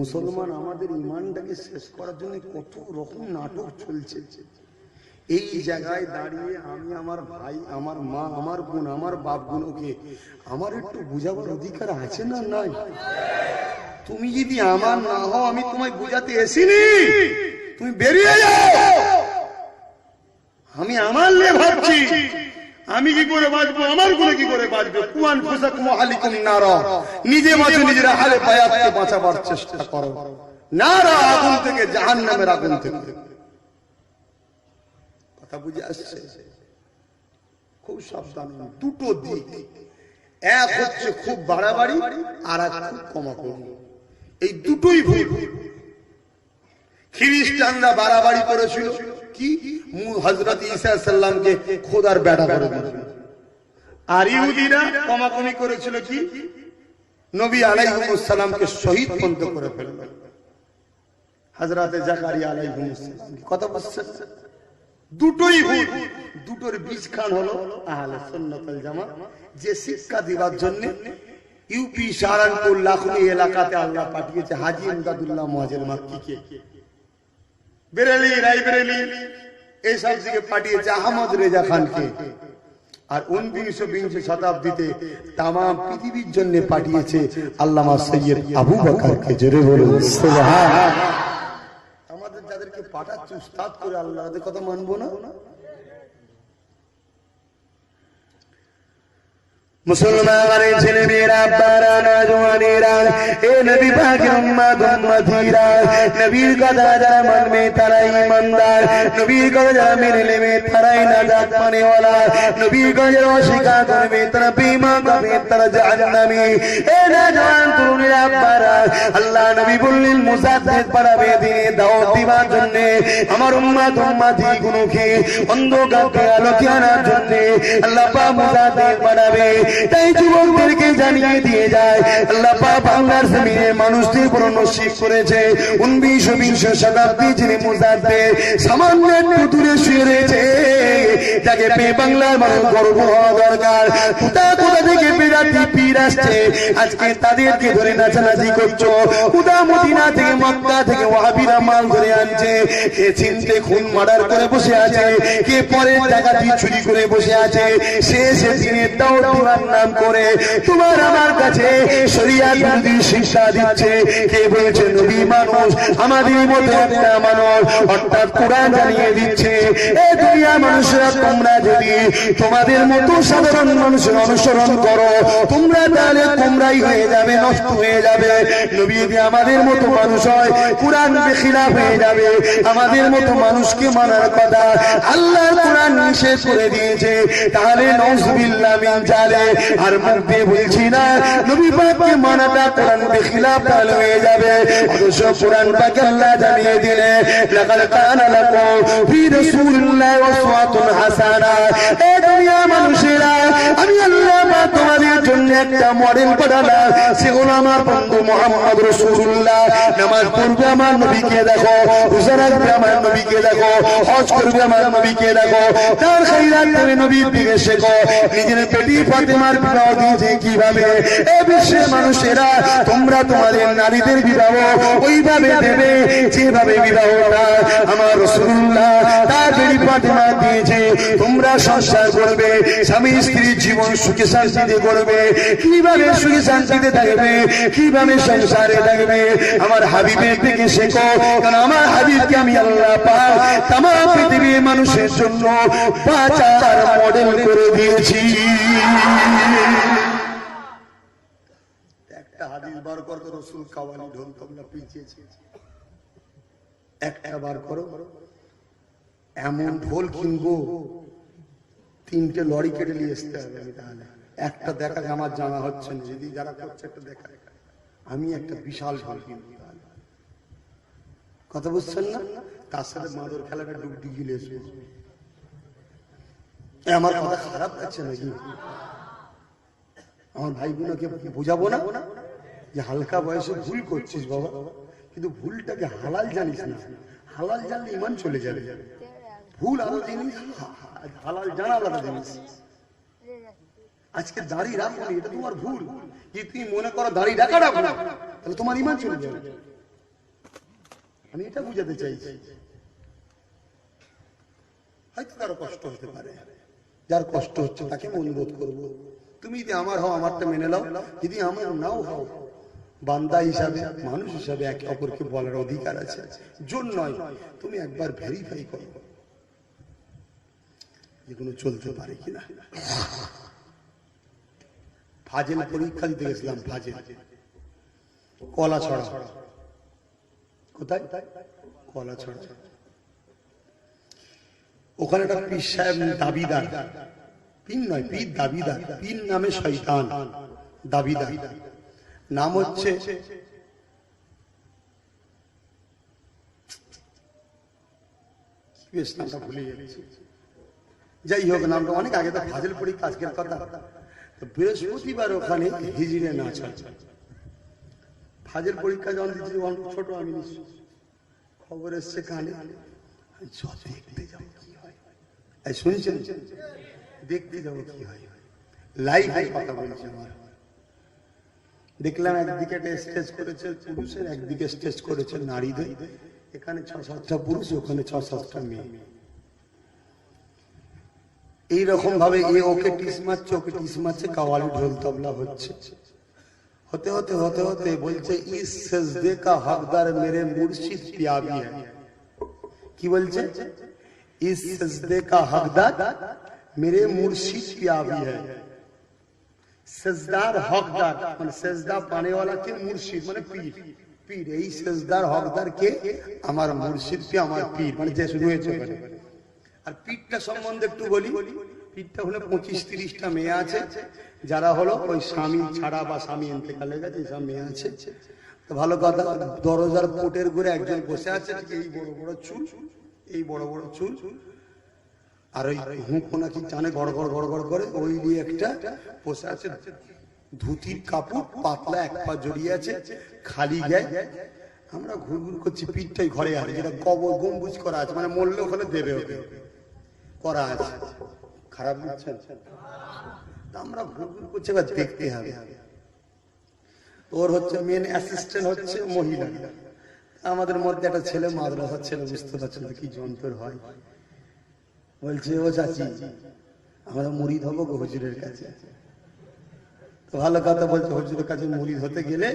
মুসলমান আমাদের ইমানটাকে শেষ করার জন্য কত রকম নাটক চলছে। এই জায়গায় দাঁড়িয়ে আমি আমার ভাই, আমার মা, আমার বোন, আমার বাপ গুলোকে আমার একটু বুঝাবার অধিকার আছে না নাই? তুমি যদি আমার না হও, আমি তোমায় বুঝাতে এসিনি, তুমি বেরিয়ে যাও। আমি আমার নিয়ে ভাবছি, আমি কি করে বাঁচবো, আমার গুলো কি করে বাঁচবে। কুয়ান ফুসাকুম আলাইকুম নারা, নিজে বাঁচো, নিজের হালে পায়াতে বাঁচাবার চেষ্টা করো। নারা আগুন থেকে, জাহান্নামের আগুন থেকে। কথা বুঝে আসছে? খুব সাবধান। দুটো দিক, এক হচ্ছে খুব বাড়াবাড়ি, আর এক খুব কমাকমি। এই দুটোই ভুল। খ্রিস্টানরা বাড়াবাড়ি করেছিল কি, হযরত ঈসা সাল্লামকে খোদার বেটা করে দিয়েছিল। আর ইহুদিরা কমাকমি করেছিল কি, নবী আলাইহিস সালামকে শহীদ পর্যন্ত করে ফেলল, হযরত জাকারিয়া আলাইহিস সালাম। কথা বুঝছেন? দুটোই ভুল। দুটোর বীজখান হলো আহলে সুন্নাত ওয়াল জামাত, যে শিক্ষা দিবার জন্য ইউপি সাহারানপুর লাখনি এলাকাতে আল্লাহ পাঠিয়েছে হাজী ইমদাদুল্লাহ মুহাজির মাক্কিকে, বেরেলি, রায়বেরেলি এইসব দিকে পাঠিয়েছে আহমদ রেজা খানকে, আর 19-20 শতাব্দীতে তাম পৃথিবীর জন্য পাঠিয়েছে আল্লামা সৈয়দ আবু বকরকে। জোরে বলুন সুবহানাল্লাহ। আমাদের যাদেরকে পাঠাচ্ছে উস্তাদ করে, আল্লাহ ওদের কথা মানবো না? মুসলমানের ছেলে মেয়েরা, আব্বারা, নওজওয়ানেরা, এ নবী পাকের উম্মত উম্মতিরা, নবীর কথা যারা মানবে তারাই ইমানদার, নবীর কথা যারা মেনে নেবে তারাই নাজাত পানেওয়ালা, নবীর কথা যারা অস্বীকার করবে তারা বেঈমান হবে, তারা জাহান্নামী। এ নওজওয়ান তরুণীরা, আব্বারা, আল্লাহ নবী বললেন মুজাদ্দিদ বানাবে, দিনে দাওয়াত দিবার জন্য আমার উম্মত উম্মতি গুলোকে অন্ধকারকে আলোকে আনার জন্য আল্লাহ পাক মুজাদ্দিদ বানাবে। তাই যুবকদেরকে জানিয়ে দিয়ে যায়, আল্লাহ পাক বাংলার জমিনে মানুষদের উপর নসিব করেছে 19-20 শতাব্দী যিনি মুজাদ্দিদ, সামান্য একটু দূরে শুয়ে রয়েছে, যাকে পেয়ে বাংলার মানুষ গর্ব হওয়া দরকার। কোথা কোথা থেকে বেরাতি পীর আসছে, আজকে তাদেরকে ধরে নাচানাচি করছো। কোথা মদিনা থেকে, মক্কা থেকে ওয়াহাবিরা মাল ধরে আনছে, কে চিনতে খুন মার্ডার করে বসে আছে, কে পরে টাকাটি চুরি করে বসে আছে। সে দিনের দাওয়াত দিবার নাম করে তোমার আমার কাছে শরিয়াত বিরোধী শিক্ষা দিচ্ছে। কে বলছে নবী মানুষ, আমাদের মতো একটা মানুষ, অর্থাৎ কোরআন জানিয়ে দিচ্ছে এ দুনিয়া মানুষরা, তোমরা যদি তোমাদের মতো সাধারণ মানুষের অনুসরণ করো, তোমরা তাহলে তোমরাই হয়ে যাবে, নষ্ট হয়ে যাবে। নবী যদি আমাদের মতো মানুষ হয়, কোরআন বেখিলাফ হয়ে যাবে। আমাদের মতো মানুষকে মানার কথা আল্লাহর কোরআন নিষেধ করে দিয়েছে, তাহলে নাউযুবিল্লাহ মিন জালিক। আর মুখ দিয়ে বলছি না নবী পাককে মানাটা কোরআন বেখিলাফ তাহলে হয়ে যাবে। অথচ কোরআন পাক আল্লাহ জানিয়ে দিলে লাকাদ কানা লাকুম ফি রাসূলিল্লাহি উসওয়াতুন হাসানাহ। এ দুনিয়া মানুষেরা, আমি আল্লাহ পাক তোমাদের জন্য একটা মডেল পাঠালাম, সে হলো আমার বন্ধু মুহাম্মদ রাসূলুল্লাহ। নামাজ পড়বে আমার নবীকে দেখো, রোজা রাখবে আমার নবীকে দেখো, হজ করবে আমার নবীকে দেখো, তার খাইরাত তুমি নবীর দিকে শেখো। নিজের পেটি ফাতেমার বিবাহ দিয়েছে কিভাবে, এ বিশ্বের মানুষেরা তোমরা তোমাদের নারীদের বিবাহ ওইভাবে দেবে যেভাবে বিবাহটা আমার রাসূলুল্লাহ তার পেটি ফাতেমা দিয়েছে। তোমরা সংসার করবে, স্বামী স্ত্রীর জীবন সুখে শান্তিতে করবে, কিভাবে সুখে শান্তিতে থাকবে, কিভাবে সংসারে থাকবে আমার হাবিবের থেকে শেখো। কারণ আমার হাবিবকে আমি আল্লাহ পাক তামাম পৃথিবীর মানুষের জন্য বাঁচার মডেল করে দিয়েছি। বার কর তো রসুল কাওয়ালি ঢোল তবলা পিছিয়েছে, একটা বার করো। এমন ঢোল কিনবো 3টে লরি কেটে নিয়ে আসতে হবে। আমি তাহলে একটা দেখা আমার জানা হচ্ছে না, যদি যারা করছে একটা দেখা, আমি একটা বিশাল ঢোল কিনবো। তাহলে কথা বুঝছেন না? তার সাথে মাদুর খেলাটা ডুবডুব গিলে এসে আমার কথা খারাপ লাগছে নাকি? আমার ভাই বোনকে বুঝাবো না যে হালকা বয়সে ভুল করছিস বাবা, কিন্তু ভুলটাকে হালাল জানিস না। হালাল জানলে ইমান চলে যাবে। ভুল আরো জিনিস, হালাল জানা আলাদা জিনিস। আজকে দাড়ি রাখো, এটা তোমার ভুল। যে তুমি মনে করো দাড়ি রাখাটা ভুল, তাহলে তোমার ইমান চলে যাবে। আমি এটা বুঝাতে চাইছি। হয়তো কারো কষ্ট হতে পারে, যার কষ্ট হচ্ছে তাকে অনুরোধ করবো, তুমি যদি আমার হও আমারটা মেনে নাও, যদি আমার নাও হও, বান্দা হিসাবে মানুষ হিসাবে একে অপরকে বলার অধিকার আছে। জোর নয়, তুমি একবার ভেরিফাই করো যেগুলো চলতে পারে কিনা। ফাজেল পরীক্ষা দিতে গেছিলাম, ফাজেল কলা ছড়া। কোথায়? কলা ছড়া। ওখানে একটা পীর সাহেব দাবিদার, পীর নয় পীর, দাবিদার। পীর নামে শয়তান, দাবিদার নাম হচ্ছে বেশ নামটা ভুলে যাচ্ছি। যাই হোক, নামটা অনেক আগে, তো ফাজিল পরীক্ষা আজকের কথা। তো বৃহস্পতিবার ওখানে হিজড়ে নাচ হয়। ফাজিল পরীক্ষা যখন দিচ্ছি, ছোট আমি খবর এসছে কানে, দেখতে যাবো কি হয়। শুনছেন? দেখতে যাবো কি হয়, লাইভ কথা বলছি। আমার দেখলাম একদিকে স্টেজ করেছে পুরুষের, একদিকে স্টেজ করেছে নারীদের। এখানে 6-7টা পুরুষ, ওখানে 6-7টা মেয়ে। এইরকম ভাবে এ ওকে টিস মারছে, ওকে টিস মারছে, কাওয়ালি ঢোল তবলা হচ্ছে। হতে হতে হতে হতে বলছে, ইস সজদে কা হকদার মেরে মুর্শিদ পিয়াবি হ্যায়। কি বলছে? ইস সজদে কা হকদার মেরে মুর্শিদ পিয়াবি হ্যায়। সেজদার হকদার মানে সেজদা পানেওয়ালা কে, মুর্শিদ মানে পীর। পীর, এই সেজদার হকদার কে? আমার মুর্শিদ কে, আমার পীর মানে যে রয়েছে। আর পীরটা সম্বন্ধে একটু বলি। পীরটা হলো 25-30টা মেয়ে আছে, যারা হলো ওই স্বামী ছাড়া বা স্বামী ইন্তেকালে গেছে, সব মেয়ে আছে। ভালো কথা, দরজার পোটের ঘুরে একজন বসে আছে, এই বড় বড় চুল, এই বড় বড় চুল, আর ওই হুঁক নাকি টানে গড় গড় গড় গড় করে, ওই দিয়ে একটা বসে আছে। ধুতির কাপড় পাতলা, এক পা জড়িয়ে আছে, খালি গায়ে। আমরা ঘুরঘুর করছি, পীরটাই ঘরে আছে, যেটা কবর গম্বুজ করা আছে, মানে মরলে ওখানে দেবে ওকে করা আছে। খারাপ বুঝছেন? আমরা ঘুরঘুর করছি, এবার দেখতে হবে। ওর হচ্ছে মেন অ্যাসিস্ট্যান্ট হচ্ছে মহিলা। আমাদের মধ্যে একটা ছেলে, মাদ্রাসার ছেলে, বুঝতে পারছেন কি যন্ত্র হয়। বলছে, ও চাচি আমরা মুরিদ হবো গো হুজুরের কাছে। তো ভালো কথা বলছে, হুজুরের কাছে মুরিদ হতে গেলে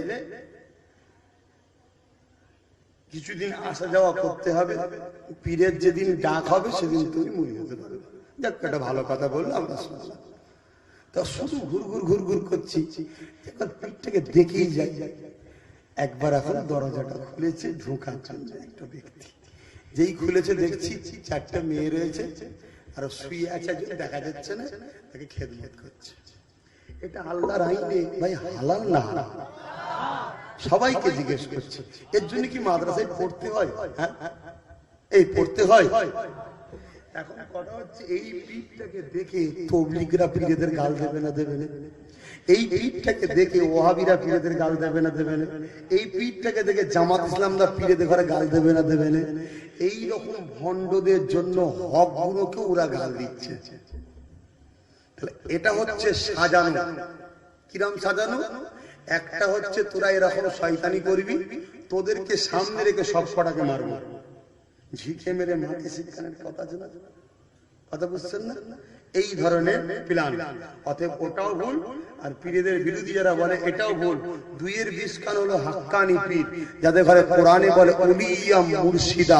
কিছুদিন আসা যাওয়া করতে হবে, পীরের যেদিন ডাক হবে সেদিন তুমি মুরিদ হতে পারবে। দেখ, একটা ভালো কথা বললো, আমরা শুনলাম। তা শুধু ঘুরঘুর ঘুরঘুর করছি, এবার পীরটাকে দেখেই যাই। একবার এখন দরজাটা খুলেছে, ঢোকার জন্য একটা ব্যক্তি। যেই খুলেছে দেখছি 4টা মেয়ে রয়েছে, আর শুয়ে আছে, দেখা যাচ্ছে না, তাকে খেদমত করছে। এটা আল্লাহর আইনে ভাই হালাল না হারাম? সবাইকে জিজ্ঞেস করছে। এর জন্য কি মাদ্রাসায় পড়তে হয়? হ্যাঁ, এই পড়তে হয়। এখন কথা হচ্ছে, এই পীরটাকে দেখে তাবলীগরা পীরদের গাল দেবে না দেবে না? এই পীরটাকে দেখে ওয়াহাবিরা পীরদের গাল দেবে না দেবে না? এই পীরটাকে দেখে জামাত ইসলামরা পীরদের ঘরে গাল দেবে না দেবে না? এই রকম ভণ্ডদের জন্য হক গুলোকে ওরা গাল দিচ্ছে। এটা হচ্ছে সাজানো। কিরম সাজানো? একটা হচ্ছে তোরা এরকম শয়তানি করবি, তোদেরকে সামনে রেখে সব কটাকে মারবো। ঝিকে মেরে মাকে শিক্ষানের কথা আছে না? কথা বুঝছেন না? এই ধরনের প্ল্যান। অতএব ওটাও ভুল, আর পীরদের বিরোধী যারা বলে এটাও ভুল। 2-এর 20 কান হলো হাক্কানি পীর, যাদের ঘরে কোরআনে বলে উলিয়া মুর্শিদা,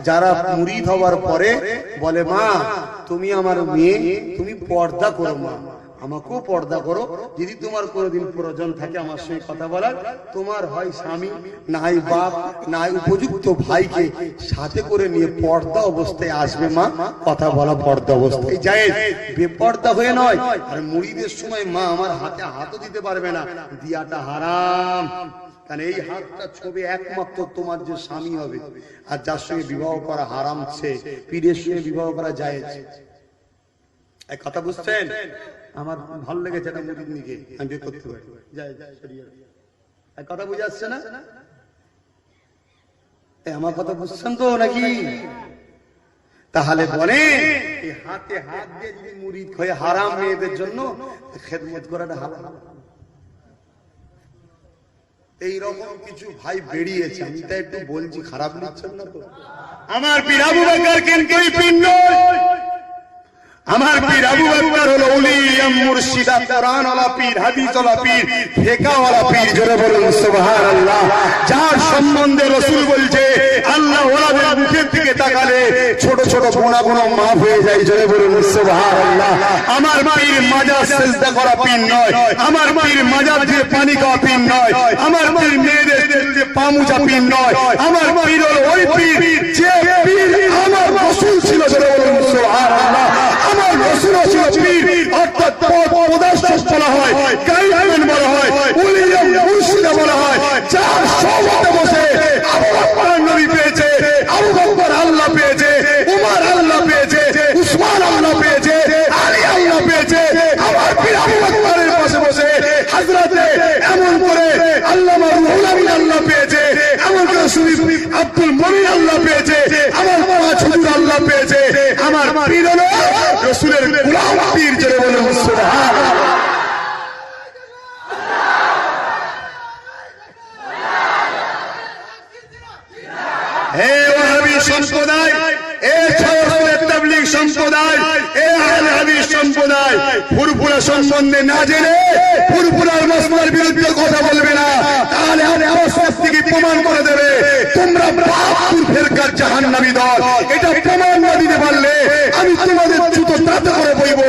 যারা মুরিদ হওয়ার পরে বলে, মা তুমি আমার মেয়ে, তুমি পর্দা করো মা, আমাকেও পর্দা করো। যদি তোমার কোনোদিন প্রয়োজন থাকে আমার সঙ্গে কথা বলার, তোমার হয় স্বামী, নাই বাপ, নাই উপযুক্ত ভাইকে সাথে করে নিয়ে পর্দা অবস্থায় আসবে মা, কথা বলা পর্দা অবস্থায় যায়, বেপর্দা হয়ে নয়। আর মুড়িদের সময় মা আমার হাতে হাতও দিতে পারবে না, দিয়াটা হারাম। কারণ এই হাতটা ছবি একমাত্র তোমার যে স্বামী হবে আর যার সঙ্গে বিবাহ করা হারাম, সে পীরের সঙ্গে বিবাহ করা জায়েজ। এক কথা বুঝছেন? আমার ভালো লেগেছে এটা মুরিদ নিকে আমি বের করতে পারি, যায় যায় সরিয়ে এক কথা বুঝে আসছে না? আমার কথা বুঝছেন তো নাকি? তাহলে বলে এই হাতে হাত দিয়ে যদি মুরিদ হয়ে হারাম মেয়েদের জন্য খেদমত করাটা হালাল। এইরকম কিছু ভাই বেরিয়েছে, আমি তাই একটু বলছি, খারাপ নিচ্ছেন না তো? আমার পীর আবু বকর কিন্তু এই পীর নয়। আমার পীর আবু বকর হলো উলিয়া মুর্শিদা, কোরআন ওয়ালা পীর, হাদিস ওয়ালা পীর, ফিকহ ওয়ালা পীর। জোরে বলুন সুবহানাল্লাহ। যার সম্বন্ধে রাসূল বলছে আল্লাহ ওয়ালাদের মুখের দিকে তাকালে ছোট ছোট গুনাহগুলো maaf হয়ে যায়। জোরে বলুন সুবহানাল্লাহ। আমার পীর মাজার সিজদা করা পীর নয়, আমার পীর মাজার দিয়ে পানি খাওয়া পীর নয়, আমার পীর মেয়েদের দিয়ে পা মুছা পীর নয়। আমার পীর হলো ওই পীর যে পীর আমার রাসূল ছিল। জোরে বলুন সুবহানাল্লাহ। আমার রাসূল ছিল পীর, অর্থাৎ পদদর্শক বলা হয়, গাইডলাইন বলা হয়, উলিয়া মুর্শিদা বলা হয়। যার সওয়াতে বসে আবু বকর নবী পেয়েছে, আবু বকর আল্লাহ পেয়েছে, উমর আল্লাহ পেয়েছে, উসমান আল্লাহ পেয়েছে, আলী আল্লাহ পেয়েছে। আমার পীর আবু বকরের পাশে বসে হযরতে এমন করে আল্লামা রুহুল আমিন আল্লাহ পেয়েছে, এমন করে শরীফ আব্দুল মুমিন আল্লাহ পেয়েছে, আমার পাঁচ হুজুর আল্লাহ পেয়েছে। আমার পীর হলো রাসূলের গোলাম পীর। জোরে বলুন সুবহানাল্লাহ। হে ওয়াহাবি সম্প্রদায়, এ ছাত্রদের তাবলীগ সম্প্রদায়, এ আহলে হাদিস সম্প্রদায়, ফুরফুরা সম্বন্ধে না জেনে ফুরফুরার মাসলার বিরুদ্ধে কথা বলবে না, তাহলে আমার শাস্তিকে প্রমাণ করে দেবে তোমরা বাহাত্তর ফেরকার জাহান্নামী দল। এটা প্রমাণ না দিতে পারলে আমি তোমাদের জুতো তাতে করে বইব।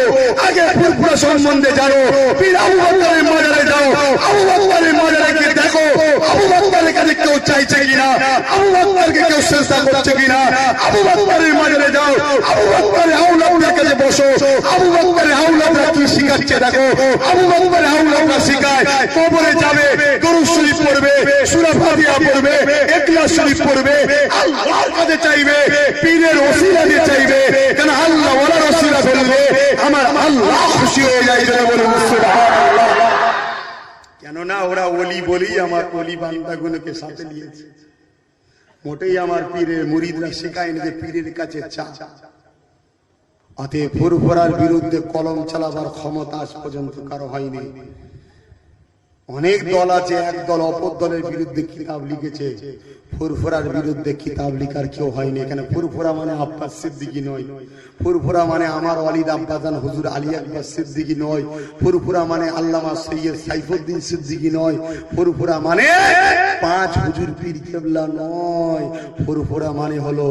আগে ফুরফুরা সম্বন্ধে জানো, পীর আবু বকরের মাজারে যাও, আবু বকরের মাজারে গিয়ে দেখো আবু বকরের কাছে কেউ চাইছে কিনা, আবু বকরকে কেউ চেষ্টা করছে কিনা। আবু বকরের মাজারে যাও, আবু বকরের আওলাদের কাছে বসো, আবু বকরের আওলাদরা কি শিখাচ্ছে দেখো। আবু বকরের আওলাদরা শিখায় কবরে যাবে, দরুদ শরীফ পড়বে, সূরা ফাতিহা পড়বে, ইখলাস শরীফ পড়বে, আল্লাহর কাছে চাইবে, পীরের ওসিলা দিয়ে চাইবে। কেন আল্লাহ ওয়ালা ওসিলা বলবে আমার আল্লাহ খুশি হয়ে যায়। জোরে বলুন সুবহানাল্লাহ। কেননা ওরা ওলি বলেই আমার ওলি বান্দাগুলোকে সাথে নিয়েছে। মোটেই আমার পীরের মুরিদরা শেখায়নি যে পীরের কাছে চা। অতএব ফুরফুরার বিরুদ্ধে কলম চালাবার ক্ষমতা আজ পর্যন্ত কারো হয়নি। অনেক দল আছে, এক দল অপর দলের বিরুদ্ধে কিতাব লিখেছে, ফুরফুরার বিরুদ্ধে কিতাব লিখার কেউ হয়নি। এখানে ফুরফুরা মানে আব্বাস সিদ্দিকী নয়, ফুরফুরা মানে আমার ওয়ালিদ আব্বাজান হুজুর আলী আকবর সিদ্দিকী নয়, ফুরফুরা মানে আল্লামা সৈয়দ সাইফুদ্দিন সিদ্দিকী নয়, ফুরফুরা মানে পাঁচ হুজুর পীর কেবলা নয়। ফুরফুরা মানে হলো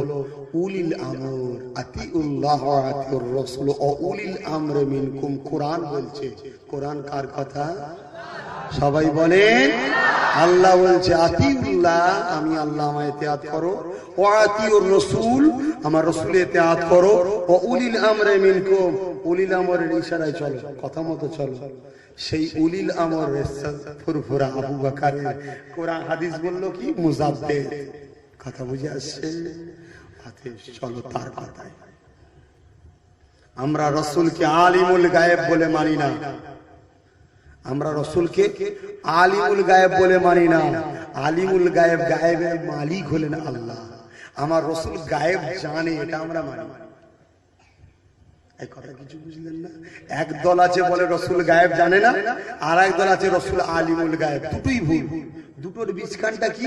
উলিল আমর, আতিউল্লাহ ওয়া আতিউর রাসূল ও উলিল আমরি মিনকুম। কোরআন বলছে, কোরআন কার কথা? সবাই বলেন আল্লাহ বলছে আতিউল্লাহ, আমি আল্লাহ আমায় ইতিআত করো, ও আতিউর রাসূল, আমার রাসূলের ইতিআত করো, ও উলিল আমরি মিনকুম, উলিল আমরের ইশারায় চলো, কথা মতো চলো। সেই উলিল আমর ফুরফুরা আবু বকরের কোরআন হাদিস বললো কি মুজাদ্দিদ। কথা বুঝে আসছে? চলো তার কথায়। আমরা রাসূলকে আলিমুল গায়েব বলে মানি না, আমরা রাসূলকে আলিমুল গায়েব বলে মানি না। আলিমুল গায়েব, গায়েবের মালিক হলেন আল্লাহ। আমার রাসূল গায়েব জানে, এটা আমরা মানি। এই কথা কিছু বুঝলেন না? এক দল আছে বলে রাসূল গায়েব জানে না, আর এক দল আছে রাসূল আলিমুল গায়েব। দুটোই ভুল। দুটোর বিচখানটা কি?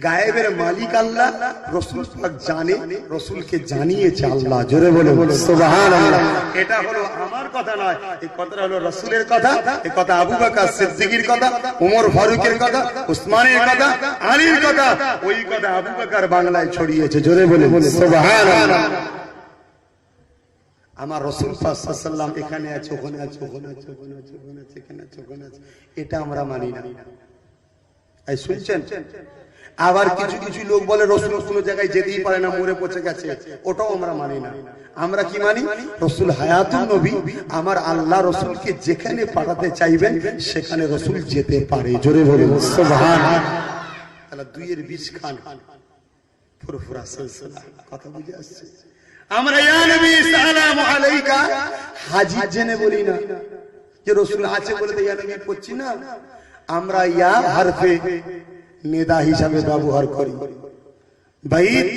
গায়েবের মালিক আল্লাহ, রাসূল পাক জানে, রাসূলকে জানিয়েছে আল্লাহ। জোরে বলে সুবহানাল্লাহ। এটা হলো আমার কথা নয়, এই কথাটা হলো রাসূলের কথা, এই কথা আবু বকর সিদ্দিকীর কথা, ওমর ফারুকের কথা, উসমানের কথা, আলীর কথা। ওই কথা আবু বকর বাংলায় ছড়িয়েছে। জোরে বলে সুবহানাল্লাহ। আমার রাসূল সাল্লাল্লাহু আলাইহি ওয়াসাল্লাম এখানে আছে, ওখানে আছে, ওখানে আছে, ওখানে আছে, ওখানে আছে, এখানে আছে, ওখানে আছে, এটা আমরা মানি না। এই শুনছেন? আবার কিছু কিছু লোক বলে রাসূল কোনো জায়গায় যেতেই পারে না, মরে পচে গেছে, ওটাও আমরা মানি না। আমরা কি মানি? রাসূল হায়াতুন নবী, আমার আল্লাহ রাসূলকে যেখানে পাঠাতে চাইবেন সেখানে রাসূল যেতে পারে। জোরে বলুন সুবহানাল্লাহ। তাহলে দুইয়ের বীজ খান ফুরফুরা সিলসিলা। কথা বুঝে আসছে? আমরা ইয়া নবী সালামু আলাইকা হাজি জেনে বলি না, যে রাসূল আছে বলে ইয়া নবী পড়ছি না, আমরা ইয়া হরফে নিদা হিসাবে ব্যবহার করি। বাইত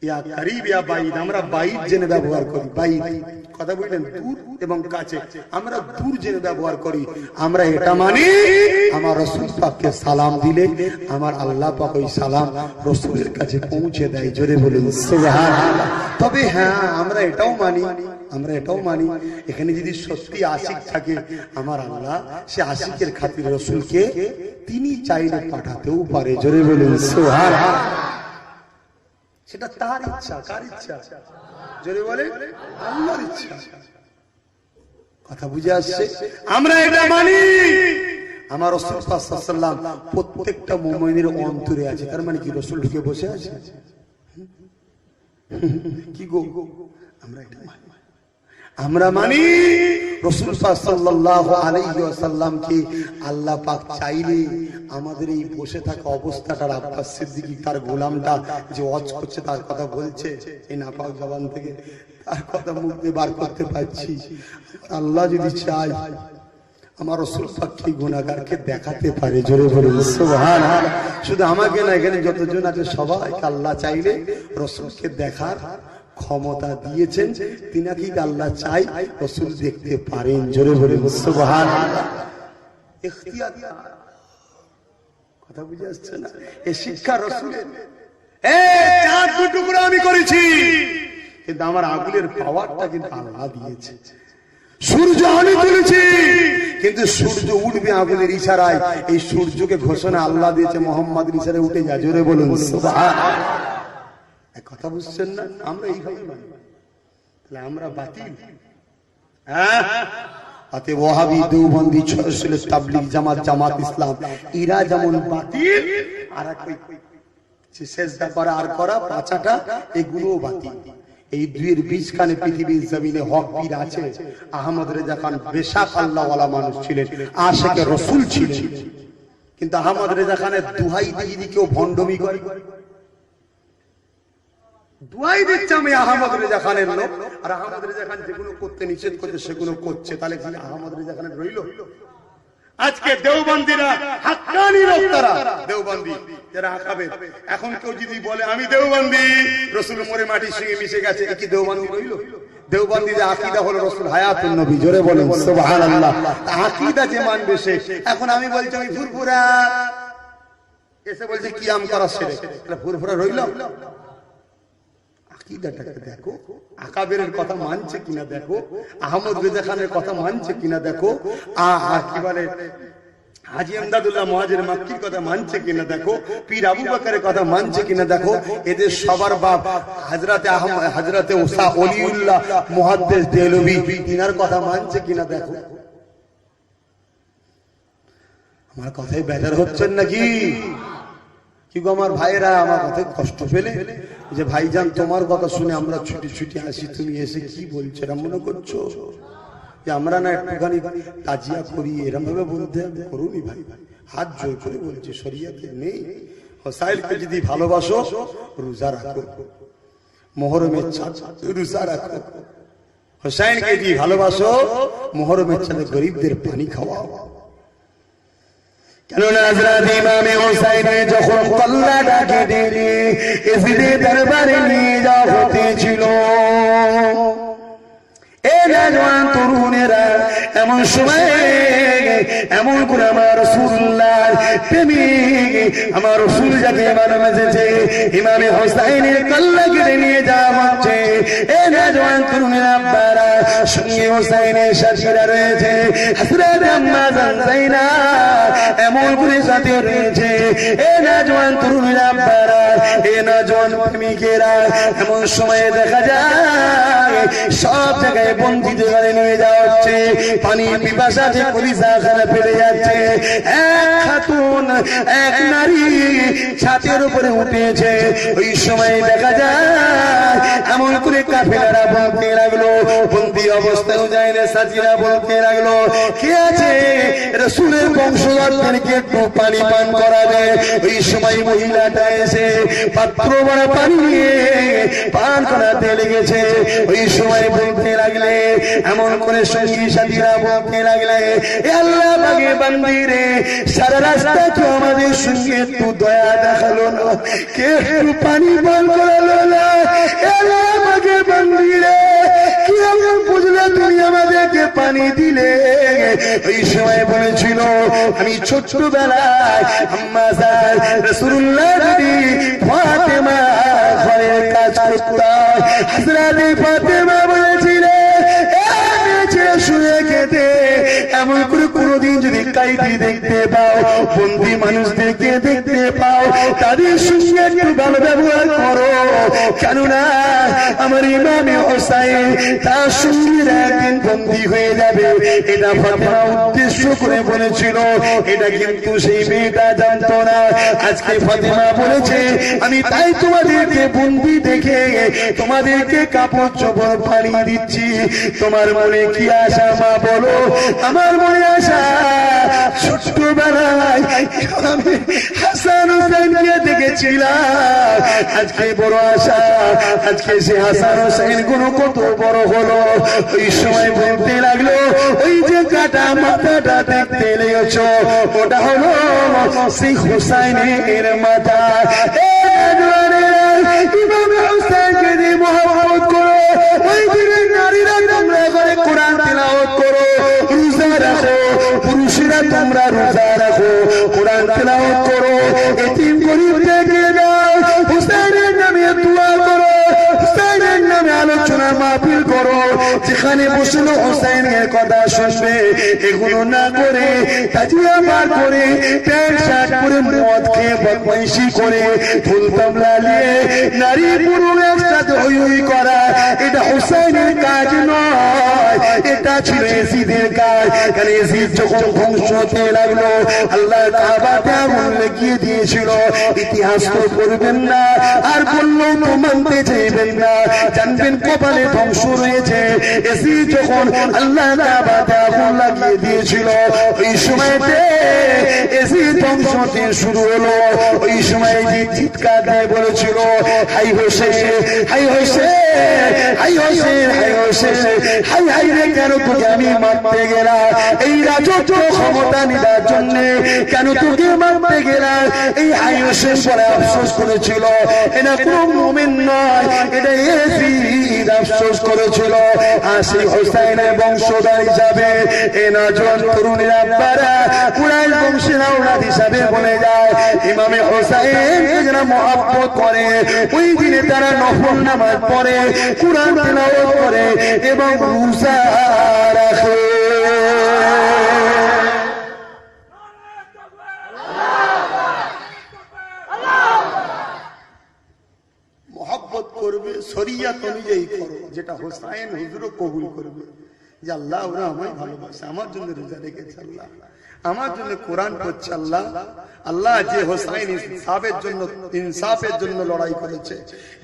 ইয়া করিব ইয়া বাইত, আমরা বাইত জেনে ব্যবহার করি। বাইত কথা বললেন, দূর এবং কাছে, আমরা দূর জেনে ব্যবহার করি। আমরা এটা মানি আমার রাসূল পাককে সালাম দিলে আমার আল্লাহ পাক ওই সালাম রাসূলের কাছে পৌঁছে দেয়। জোরে বলুন সুবহানাল্লাহ। তবে হ্যাঁ, আমরা এটাও মানি এখানে যদি সত্যি আশিক থাকে আমার আল্লাহ, সে আশিকের খাতিরে রাসূলকে তিনি চাইলে পাঠাতেও পারে। জোরে বলুন সুবহানাল্লাহ। সেটা তার ইচ্ছা। কার ইচ্ছা? জোরে বলে আল্লাহর ইচ্ছা। কথা বুঝে আসছে? আমরা এটা মানি। আমার রাসূল সাল্লাল্লাহু আলাইহি ওয়াসাল্লাম প্রত্যেকটা মুমিনের অন্তরে আছে। তার মানে কি রাসূল ঢুকে বসে আছে? কি গো? আমরা এটা মানি। আমরা মানি রাসূল সাল্লাল্লাহু আলাইহি ওয়াসাল্লামকে আল্লাহ পাক চাইলে আমাদের এই বসে থাকা অবস্থাটার আব্বাস সিদ্দিকী তার গোলামটা যে ওয়াজ করছে তার কথা বলছে, এই নাপাক জবান থেকে তার কথা মুখ দিয়ে বার করতে পারছি। আল্লাহ যদি চায় আমার রাসূল পাককে গুনাহগারকে দেখাতে পারে। জোরে বলুন সুবহানাল্লাহ। শুধু আমাকে না, এখানে যতজন আছে সবাইকে আল্লাহ চাইলে রাসূলকে দেখার ক্ষমতা দিয়েছেন। তিনাকে আল্লাহ চাই রাসূল দেখতে পারেন। জোরে বলুন সুবহানাল্লাহ। ইখতিয়ার, কথা বুঝে আসছে না? এই শিক্ষা রাসূলের। চাঁদ দু টুকরা আমি করেছি, কিন্তু আমার আগুনের পাওয়ারটা কিন্তু আল্লাহ দিয়েছে। সূর্য আমি তুলেছি, কিন্তু সূর্য উঠবে আগুনের ইশারায়। এই সূর্যকে ঘোষণা আল্লাহ দিয়েছে মুহাম্মদের ইশারায় উঠে যা। জোরে বলুন সুবহানাল্লাহ। কথা বুঝছেন না? আমরা এইভাবে মানি। তাহলে আমরা বাতিল। আতে ওয়াহাবি, দেওবন্দি, ছয়শিল, তাবলীগ, জামাত ইসলাম, এরা যেমন বাতিল, আর সেজদা করা আর করা পাঁচাটা, এগুলোও বাতিল। এই দুইয়ের বীজখানে পৃথিবীর জমিনে হক পীর আছে। আহমদ রেজা খান বেশাক আল্লাহওয়ালা মানুষ ছিলেন, আশিকে রাসূল ছিলেন, কিন্তু আহমদ রেজা খানের দুহাই দিয়ে কেউ ভণ্ডমি করে। দুয়াই দিচ্ছে আমি আহমদ রেজা খানের লোক, আর আহমদ রেজা খান যেগুলো করতে নিষেধ করছে সেগুলো করছে। তাহলে কি আহমদ রেজা খানের রইল? আজকে দেওবন্দিরা হাক্কানি লোক, তারা দেওবন্দি যারা হাকাবে। এখন কেউ যদি বলে আমি দেওবন্দি, রাসূল মরে মাটির সঙ্গে মিশে গেছে, কি দেওবন্দি রইল? দেওবন্দিদের আকীদা হলো রাসূল হায়াতুন নবী। জোরে বলেন সুবহানাল্লাহ। আকীদা যে মানবে সে। এখন আমি বলছি আমি ফুরফুরা, এসে বলছে কি আম করা সেরে, তাহলে ফুরফুরা রইল? আকীদাটাকে দেখো, আকাবেরের কথা মানছে কিনা দেখো, আহমদ রেজা খানের কথা মানছে কিনা দেখো, কি বলে হাজী আমদাদুল্লাহ মুহাজির মাক্কির কথা মানছে কিনা দেখো, পীর আবু বকরের কথা মানছে কিনা দেখো, এদের সবার বাপ হযরতে উসা ওলিউল্লাহ মুহাদ্দিস দেহলভী, তিনার কথা মানছে কিনা দেখো। আমার কথাই বেজার হচ্ছেন নাকি? কি গো আমার ভাইরা, আমার কথায় কষ্ট পেলে যে ভাইজান তোমার কথা শুনে আমরা ছুটি ছুটি আসি, তুমি এসে কি বলছো এরম মনে করছো যে আমরা না একটুখানি তাজিয়া করি, এরম ভাবে বলতে করুনি ভাই। হাত জোর করে বলছে, শরিয়াতে নেই। হোসাইনকে যদি ভালোবাসো রোজা রাখো, মুহররমের চাঁদ রোজা রাখো। হোসাইনকে যদি ভালোবাসো মুহররমের চাঁদে গরিবদের পানি খাওয়াও। কেননা হযরত ইমামে হুসাইন যখন কল্লাটাকে টেনে এজিদের দরবারে নিয়ে যাওয়া হতেছিল, এ নওজওয়ান তরুণেরা এমন সময় এমন করে আমার রাসূলুল্লাহ প্রেমিক আমার রাসূল যাকে ভালোবেসেছে ইমামে হোসেনের কল্লা কেটে নিয়ে যাওয়া হচ্ছে। এ নওজোয়ান তরুণের আব্বারা সঙ্গে হোসেনের সাথীরা রয়েছে, হযরত আম্মা যায়নাব এমন করে সাথে রয়েছে। এ নওজোয়ান তরুণের আব্বারা, এ নওজোয়ান প্রেমিকেরা, এমন সময়ে দেখা যায় সব জায়গায় বন্দিতে করে নিয়ে যাওয়া হচ্ছে। পানি পিপাসাতে কলিজা খানা ফেলে যাচ্ছে। এক খাতুন, এক নারী ছাদের উপরে উঠেছে। ওই সময় দেখা যায় এমন করে কাফেলারা বলতে লাগলো, বন্দি অবস্থায় যায়নি সাথীরা বলতে লাগলো, কে আছে রাসূলের বংশধরদেরকে একটু পানি পান করাবে। ওই সময় মহিলাটা এসে পাত্র ভরা পানি নিয়ে পান করাতে লেগেছে। ওই সময় বলতে লাগলে, এমন করে সঙ্গী সাথীরা বলতে লাগলে, এ আল্লাহ পাকের বান্দি রে, সারা রাস্তা তো আমাদের সঙ্গে একটু দয়া দেখালো না, কে একটু পানি পান করালো না। এ আল্লাহ পাকের বান্দি রে, কি এমন বুঝলে তুমি আমাদেরকে পানি দিলে? ওই সময় বলেছিল, আমি ছোট্টবেলায় আম্মা জান রাসূলুল্লাহ নবী ফাতেমা ঘরের কাজ করতাম। হযরত ফাতেমা বলেছিলেন, শুয়ে খেতে এমন করে কোনদিন যদি কাইদি দেখতে পাও, বন্দি মানুষদেরকে দেখতে পাও, তাদের সঙ্গে একটু ভালো ব্যবহার করো, কেননা আমার ইমামে হোসেন তার সঙ্গীরা একদিন বন্দি হয়ে যাবে। এটা ফাতেমা উদ্দেশ্য করে বলেছিল, এটা কিন্তু সেই মেয়েটা জানতো না। আজকে ফাতেমা বলেছে, আমি তাই তোমাদেরকে বন্দি দেখে তোমাদেরকে কাপড় চোপড় পানি দিচ্ছি। তোমার মনে কি আশা মা বলো? আমার মনে আশা, ছোট্টবেলায় আমি হাসান হোসেনকে দেখেছিলাম, আজকে বড় আশা, আজকে সে হাসান হোসেন গুলো কত বড় হলো। ওই সময় বলতে লাগলো, ওই যে কাটা মাথাটা দেখতে লেগেছ, ওটা হলো সেই হুসাইনের মাথা। ইমাম হোসেনকে দিয়ে মহব্বত করো, ওই দিনের নারীরা তোমরা ঘরে কোরআন তিলাওয়াত করো, রোজা রাখো, পুরুষেরা তোমরা রোজা রাখো, কোরআন তিলাওয়াত করো, এতিম গরিবদেরকে দাও, হুসাইনের নামে দোয়া করো, হুসাইনের নামে আলোচনা মাহফিল করো, যেখানে বসলো হুসাইনের কথা শুনবে। এগুলো না করে তাজিয়া বার করে প্যান্ট শার্ট পরে মদ খেয়ে বদমাইশি করে ফুল তাবলা নিয়ে নারী পুরুষ একসাথে হই হই করা, এটা হুসাইনের কাজ নয়, এটা ছিল ইয়াজিদের কাজ। কারণ ইয়াজিদ যখন ধ্বংস হতে লাগলো, আল্লাহ কাবাতে আগুন লাগিয়ে দিয়েছিল। ইতিহাস তো করবেন না, আর বললেও তো মানতে চাইবেন না, জানবেন কপালে ধ্বংস রয়েছে। ইয়াজিদ যখন আল্লাহ কাবাতে আগুন লাগিয়ে দিয়েছিল, ওই সময়তে ইয়াজিদ ধ্বংস হতে শুরু হলো। ওই সময় যে চিৎকার দিয়ে বলেছিল, হাই হোসেন, হাই হোসেন, হাই হোসেন, হাই হোসেন, হাই হাই রে, কেন তোকে আমি মারতে গেলাম? এই রাজত্ব ক্ষমতা নিবার জন্য কেন তোকে মারতে গেলাম? এই হাই হোসেন বলে আফসোস করেছিল। এটা কোন মুমিন নয়, এটা ইয়াজিদ আফসোস করেছিল। আর সেই হোসেনের বংশধর হিসাবে এ নওজোয়ান তরুণীর আব্বারা কুরাইশ বংশের আওলাদ হিসাবে বলে যায়, ইমামে হোসেনকে যারা মহব্বত করে, ওই দিনে তারা নফল নামাজ পড়ে, কুরআন তেলাওয়াত করে এবং রোজা রাখে। মহব্বত করবে, শরিয়ত অনুযায়ী করো, যেটা হোসেন হুজুরও কবুল করবে, যে আল্লাহ ওরা আমায় ভালোবাসে, আমার জন্য রোজা রেখেছে, আল্লাহ আমার জন্য কোরআন পড়ছে, আল্লাহ আল্লাহ যে হোসেন ইনসাফের জন্য, ইনসাফের জন্য লড়াই করেছে,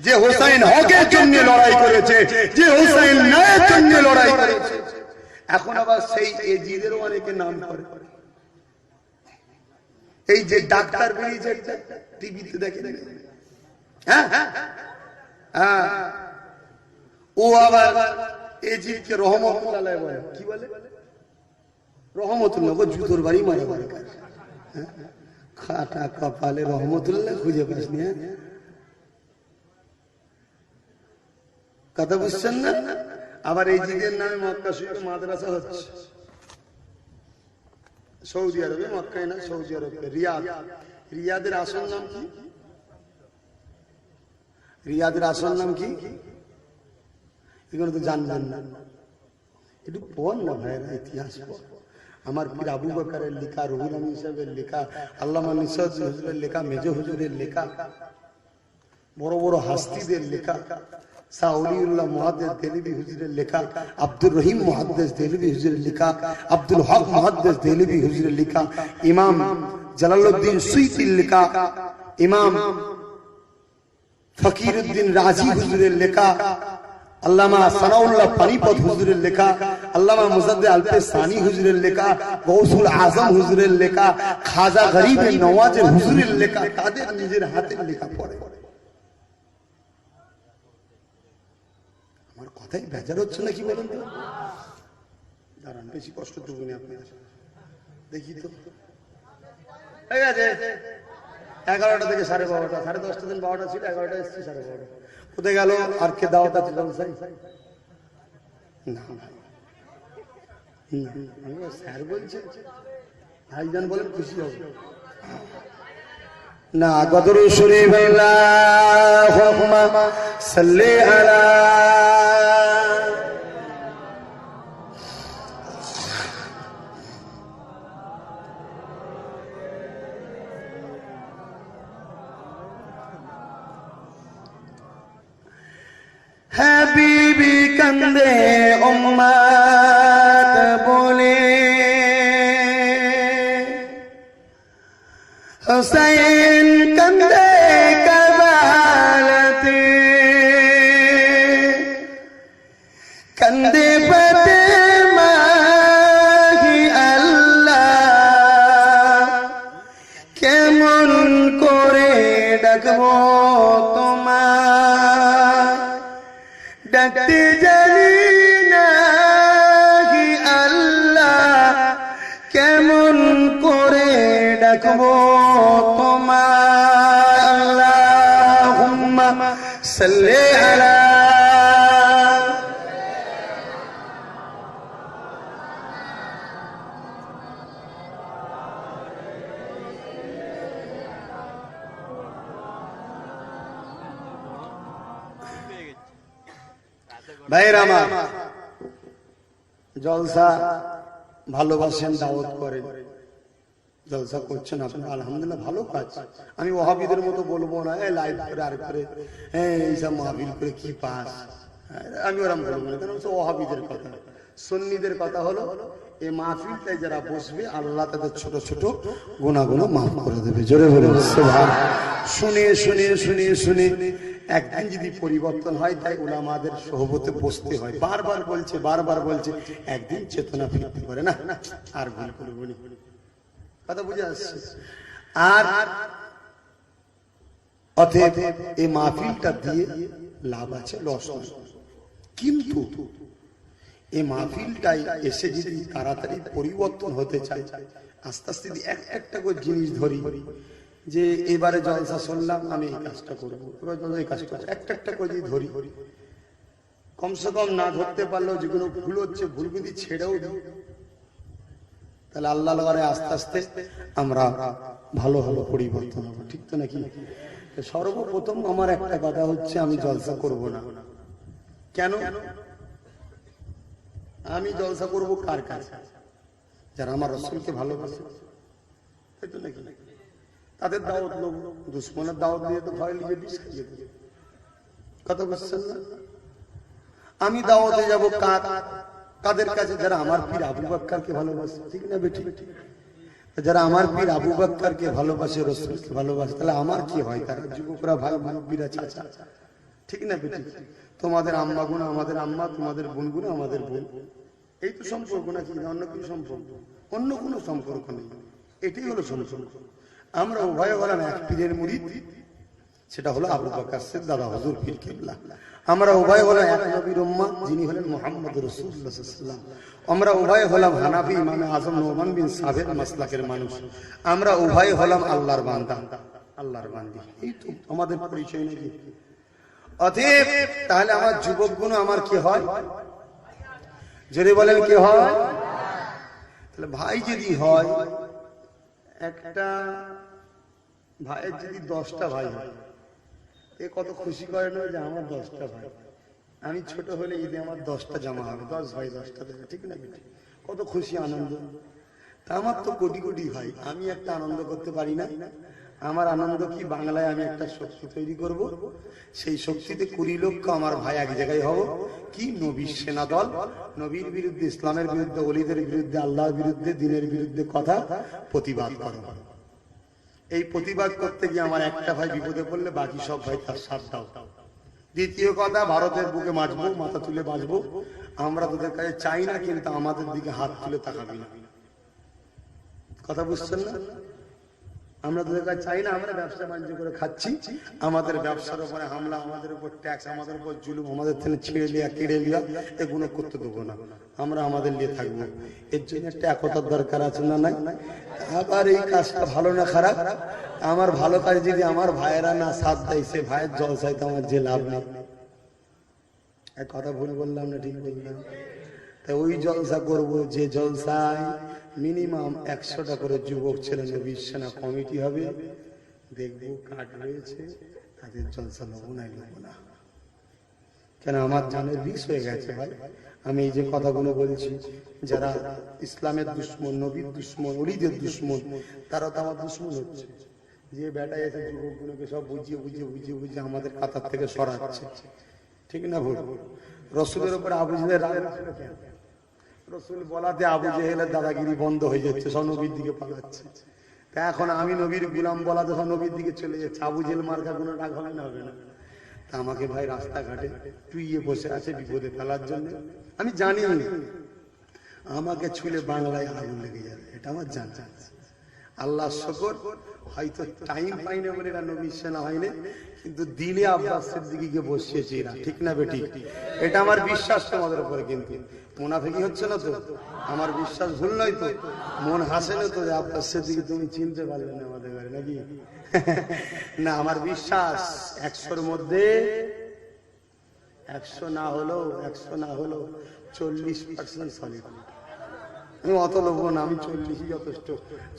যে হোসেন হকের জন্য লড়াই করেছে, যে হোসেন ন্যায়ের জন্য লড়াই করেছে। এখন আবার সেই ইয়াজিদেরও অনেকে নাম করে, এই যে ডাক্তার বেরিয়েছে টিভিতে দেখেন, হ্যাঁ হ্যাঁ, ও আবার ইয়াজিদকে রহমতুল্লাহ বলে। কি বলে? রহমতুল্লাহ, জুতোর বাড়ি মারা বাড়ি, খাটা কপালে রহমতুল্লাহ খুঁজে পাসনি। কথা বুঝছেন না? আবার এই জিদের নামে মক্কা শরীফে মাদ্রাসা হচ্ছে, সৌদি আরবে, মক্কায় না, সৌদি আরবে রিয়াদ। রিয়াদের আসল নাম কি? রিয়াদের আসল নাম কি? এগুলো তো জানবেন না, একটু পড় না ভাইয়েরা, ইতিহাস পড়। আমার পীর আবু বকরের লেখা, রুহুল আমিন সাহেবের লেখা, আল্লামা নিসার হুজুরের লেখা, মেজো হুজুরের লেখা, বড় বড় হাস্তিদের লেখা, শাহ ওলিউল্লাহ মুহাদ্দিস দেহলভী হুজুরের লেখা, আব্দুর রহিম মুহাদ্দিস দেহলভী হুজুরের লেখা, আব্দুল হক মুহাদ্দিস দেহলভী হুজুরের লেখা, ইমাম জালালউদ্দিন সুয়ুতির লেখা, ইমাম ফকিরউদ্দিন রাজি হুজুরের লেখা, আল্লামা সানাউল্লাহ পানিপত হুজুরের লেখা, আল্লামা মুজাদ্দিদ আলফে সানি হুজুরের লেখা, গৌসুল আজম হুজুরের লেখা, খাজা গরিবে নওয়াজের হুজুরের লেখা, তাদের নিজের হাতের লেখা পড়ে। আমার কথাই বেজার হচ্ছে নাকি বলেন তো? দাঁড়ান, বেশি কষ্ট দেবনি আপনার, দেখি তো। ঠিক আছে, 11টা থেকে 12:30, 10:30 দিন 12টা ছিল, 11টা এসছি, 12:30 কোথায় গেল? আর কে দাওয়াত আছে জলসাই? না স্যার বলছে, ভাইজান বলেন, খুশি হবে না। গদর শরীফ আল্লাহুম্মা সাল্লি আলা হাবিবি কান্দে উম্মত বলে, হুসাইন কান্দে কারবালাতে, কান্দে ফাতেমা হি আল্লাহ, কেমন করে ডাকবো তোমায়, ডাকতে জানি না হি আল্লাহ, কেমন করে ডাকবো তোমায়। আল্লাহুম্মা সাল্লি আলা ভাইরা আমার। জলসা ভালোবাসেন, দাওয়াত করেন, জলসা করছেন আপনারা, আলহামদুলিল্লাহ, ভালো কাজ। আমি ওয়াহাবিদের মতো বলবো না লাইভ করে আর করে এইসব মাহফিল করে কি পাস, আমি ওরকম বলবো না, কারণ ওয়াহাবিদের কথা। সুন্নিদের কথা হলো এই মাহফিলটায় যারা বসবে, আল্লাহ তাদের ছোট ছোট গুনাহগুলো মাফ করে দেবে। জোরে বলে সুবহান। শুনে শুনে শুনে শুনে একদিন যদি পরিবর্তন হয়, তাই উলামাদের সোহবতে বসতে হয়। বারবার বলছে, একদিন চেতনা ফিরতে পারে না, আর ভুল করে বলি, কথা বুঝে আসছে। আর অতএব এই মাহফিলটা দিয়ে লাভ আছে, লস নয়। কিন্তু এই মাহফিলটাই এসে যদি তাড়াতাড়ি পরিবর্তন হতে চায়, আস্তে আস্তে একটা করে জিনিস ধরি, যে এবারে জলসা শুনলাম, আমি এই কাজটা করবো, এবার এই কাজটা, একটা করে যদি ধরি, কমসে কম না ধরতে পারলেও যেগুলো ভুল হচ্ছে, ভুলগুলি ছেড়েও দিই, তাহলে আল্লাহ ঘরে আস্তে আস্তে আমরা ভালো পরিবর্তন হবো। ঠিক তো নাকি? সর্বপ্রথম আমার একটা কথা হচ্ছে, আমি জলসা করব না। কেন? আমি জলসা করব কার কাছে? যারা আমার রাসূলকে ভালোবাসে, তাই তো নাকি? তাদের দাওয়াত লোক, দুশ্মনের দাওয়াত দিয়ে তো ঘরে লিখে বিষ খাইয়ে দেবে, কথা বুঝছেন না? আমি দাওয়াতে যাব কাদের কাছে? যারা আমার পীর আবু বকরকে ভালোবাসে, ঠিক না বেটি? যারা আমার পীর আবু বকরকে ভালোবাসে, রাসূলকে ভালোবাসে, তাহলে আমার কি হয়? তারা যুবকরা, ভাই মুরব্বিরা, চাচা, ঠিক না বেটি? তোমাদের আম্মা গুণ আমাদের আম্মা, তোমাদের বোন গুণ আমাদের বোন, এই তো সম্পর্ক, নাকি অন্য কোনো সম্পর্ক? অন্য কোনো সম্পর্ক নেই, এটাই হলো সম্পর্ক। আমরা উভয় হলাম এক পীরের মুরিদ, সেটা হলো আবু বকর সিদ্দিক, দাদা হুজুর পীর কিবলা। আমরা উভয় হলাম এক নবীর উম্মত, যিনি হলেন মুহাম্মদ রাসূলুল্লাহ সাল্লাল্লাহু আলাইহি ওয়াসাল্লাম। আমরা উভয় হলাম হানাফি ইমামে আযম নুমান বিন সাবিত মাসলাকের মানুষ। আমরা উভয় হলাম আল্লাহর বান্দা, আল্লাহর বান্দি। এই তো আমাদের পরিচয় নাকি? অতএব তাহলে আমার যুবক গুণ আমার কি হয়? যদি বলেন কি হয়? তাহলে ভাই যদি হয়, একটা ভাইয়ের যদি 10টা ভাই হয়, এ কত খুশি করে না যে আমার 10টা ভাই। আমি ছোট হলে ঈদে আমার 10টা জামা হবে, 10 ভাই 10টা দেবে, ঠিক না? কত খুশি আনন্দ। তা আমার তো কোটি কোটি ভাই, আমি একটা আনন্দ করতে পারি না? আমার আনন্দ কি, বাংলায় আমি একটা শক্তি তৈরি করব, সেই শক্তিতে 20 লক্ষ আমার ভাই এক জায়গায় হব, কি নবীর সেনা দল, নবীর বিরুদ্ধে, ইসলামের বিরুদ্ধে, ওলিদের বিরুদ্ধে, আল্লাহর বিরুদ্ধে, দিনের বিরুদ্ধে কথা প্রতিবাদ করব। এই প্রতিবাদ করতে গিয়ে আমার একটা ভাই বিপদে পড়লে বাকি সব ভাই তার সাথ দাও। দ্বিতীয় কথা, ভারতের বুকে বাঁচবো, মাথা তুলে বাঁচবো। আমরা তোদের কাছে চাই না, কিন্তু আমাদের দিকে হাত তুলে তাকাবি না। কথা বুঝছেন না? আমরা তোদের কাছে চাই না, আমরা ব্যবসা বাণিজ্য করে খাচ্ছি, আমাদের ব্যবসার উপরে হামলা, আমাদের উপর ট্যাক্স, আমাদের উপর জুলুম, আমাদের থেকে ছিঁড়ে লিয়া কেড়ে লিয়া, এগুলো করতে দেবো না। আমরা আমাদের নিয়ে থাকবো। এর জন্য একটা একতার দরকার আছে না? নাই? আবার এই কাজটা ভালো না খারাপ, আমার ভালো কাজ যদি আমার ভাইয়েরা না সাথ দেয়, সে ভাইয়ের জলসায় তো আমার যে লাভ নেই। এক কথা ভুল বললাম না ঠিক বললাম? তাই ওই জলসা করবো যে জলসায় মিনিমাম 100টা করে যুবক ছেলে নবীর সেনা কমিটি হবে, দেখবো কার্ড রয়েছে, তাদের জলসা নেবো না, নেবো না। কেন, আমার জানের রিস্ক হয়ে গেছে ভাই। আমি এই যে কথাগুলো বলছি, যারা ইসলামের দুশ্মন, নবীর দুশ্মন, ওলিদের দুশ্মন, তারা তো আমার দুশ্মন হচ্ছে। যে বেটা এসে যুবকগুলোকে সব বুঝিয়ে বুঝিয়ে বুঝিয়ে বুঝিয়ে আমাদের কাতার থেকে সরাচ্ছে, ঠিক না ভুল? রসুলের উপরে আবু জেহেলের রাগ ছিল কেন? রসুল বলাতে আবু জেহেলের দাদাগিরি বন্ধ হয়ে যাচ্ছে, সব নবীর দিকে পালাচ্ছে। তা এখন আমি নবীর গুলাম বলাতে সব নবীর দিকে চলে যাচ্ছে। আবু জেহেল মার্কা কোনো রাগ হবে না? হবে না? তা আমাকে ভাই রাস্তাঘাটে টুইয়ে বসে আছে বিপদে ফেলার জন্য। আমি জানি আমাকে ছুলে বাংলায় আগুন লেগে যাবে, এটা আমার জানা। আল্লাহ শকর, হয়তো টাইম পাই না বলে এরা নবীর সেনা হয়নি, কিন্তু দিলে আব্বাস সিদ্দিকীকে বসিয়েছে এরা, ঠিক না বেটি? এটা আমার বিশ্বাস তোমাদের উপরে। কিন্তু মুনাফিকি হচ্ছে না তো? আমার বিশ্বাস ভুল নয় তো? মন হাসে না তো যে আব্বাস সিদ্দিকী তুমি চিনতে পারলে না আমাদের ঘরে নাকি? না, আমার বিশ্বাস 100-র মধ্যে 100 না হলো 40% সলিড। আমি অত লোভ না, আমি 40ই যথেষ্ট।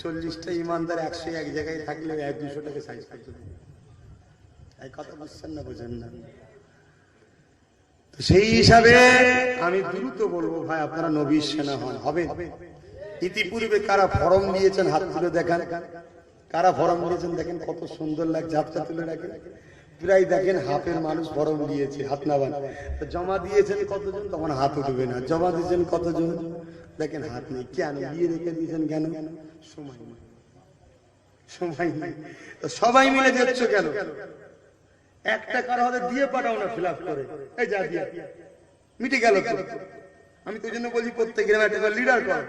40টা ইমানদার 100 এক জায়গায় থাকলে 100-200টাকে সাইজ করতে দেবে। এই কথা বুঝছেন না? বোঝেন না? সেই হিসাবে আমি দ্রুত বলবো ভাই, আপনারা নবীর সেনা হন, হবে। ইতিপূর্বে কারা ফরম দিয়েছেন হাত তুলে দেখান। কারা ফরম দিয়েছেন দেখেন, কত সুন্দর লাগছে, হাতটা তুলে রাখেন। প্রায় দেখেন হাফের মানুষ ফরম দিয়েছে, হাত নাবান। জমা দিয়েছেন কতজন? তখন হাত উঠবে না। জমা দিয়েছেন কতজন? দেখেন হাত নেই। কেন দিয়ে রেখে দিয়েছেন? কেন? সময় নেই, সময় নেই। তো সবাই মিলে যাচ্ছ কেন? একটা কারো হাতে দিয়ে পাঠাও না, ফিল আপ করে, এই যা দিয়ে মিটে গেল তো। আমি তো জন্য বলছি প্রত্যেক গ্রামে একটা লিডার কর।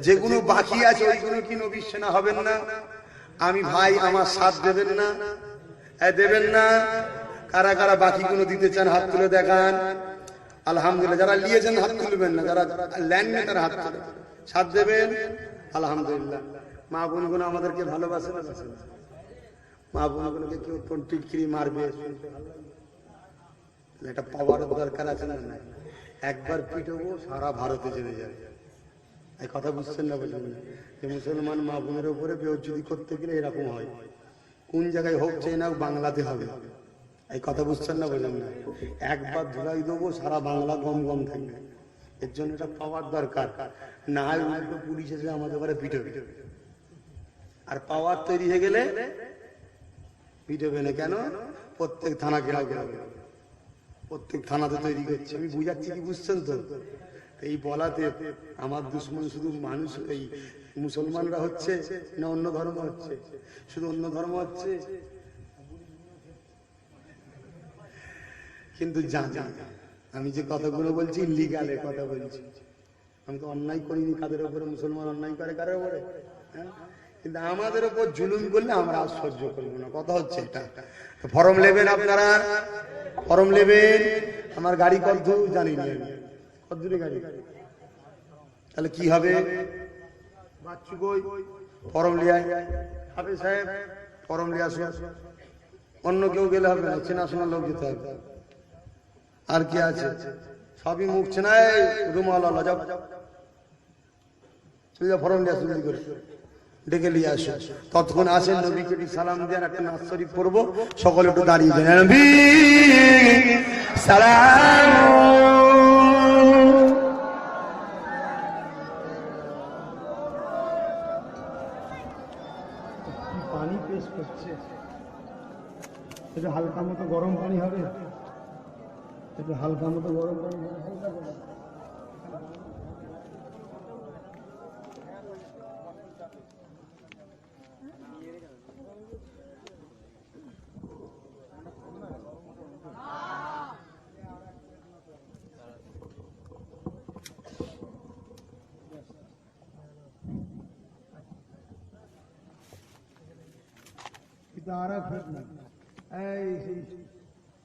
যেগুলো বাকি আছে ওইগুলো কি নবীর সেনা হবেন না? আমি ভাই, আমার সাথ দেবেন না? দেবেন না? কারা কারা বাকি গুলো দিতে চান হাত তুলে দেখান। আলহামদুলিল্লাহ। যারা নিয়েছেন হাত তুলবেন না, যারা ল্যান্ড নেই তারা হাত তুলে সাথ দেবেন। আলহামদুলিল্লাহ। মা বোনগুলো আমাদেরকে ভালোবাসে না? মা বোনগুলোকে কেউ টিটকিরি মারবে, এটা পাওয়ার দরকার আছে না? একবার পিটবো, সারা ভারতে জেনে যাবে। এই কথা বুঝছেন না? বুঝলেন না? যে মুসলমান মা বোনের উপরে বেইজ্জতি করতে গেলে এরকম হয়। কোন জায়গায় হোক চাই না, বাংলাতে হবে। এই কথা বুঝছেন না? বুঝলেন না? একবার ধুলাই দেবো, সারা বাংলা গম গম থাকবে। এর জন্য এটা পাওয়ার দরকার। না হয় উল্টো পুলিশ এসে আমাদের ঘরে পিটবে। আর পাওয়ার তৈরি হয়ে গেলে পিটবে না। কেন? প্রত্যেক থানা ঘেরাও ঘেরাও, প্রত্যেক থানাতে তৈরি করছে। আমি বুঝাচ্ছি কি, বুঝছেন তো? এই বলাতে আমার দুশ্মন শুধু মানুষ, এই মুসলমানরা হচ্ছে না অন্য ধর্ম হচ্ছে? শুধু অন্য ধর্ম হচ্ছে। কিন্তু জানি আমি যে কথাগুলো বলছি লিগালে কথা বলছি। আমি তো অন্যায় করিনি কাদের উপরে। মুসলমান অন্যায় করে কাদের উপরে? হ্যাঁ, কিন্তু আমাদের উপর জুলুম করলে আমরা আর সহ্য করবো না। কথা হচ্ছে এটা। ফরম নেবেন আপনারা, ফরম নেবেন। আমার গাড়ি কত জানি না, কত দূরে গাড়ি, তাহলে কি হবে? বাচ্চু কই? ফরম লিয়াই হবে সাহেব, ফরম লিয়ে আসুন। অন্য কেউ গেলে হবে না, চেনাশোনা লোক যেতে হবে। আর কি আছে? সবই মুখ চেনায়, রুমাল যাও। চলে যা ফরম নিয়ে আসুন করে ডেকে নিয়ে আসো। ততক্ষণ আসেন নবীকে একটু সালাম দেন, একটা নাচ শরীফ পড়বো, সকলে একটু দাঁড়িয়ে দেন। নবী সালাম। পানি পেশ করছে, এটা হালকা মতো গরম পানি হবে, এটা হালকা মতো গরম পানি হবে, হালকা গরম।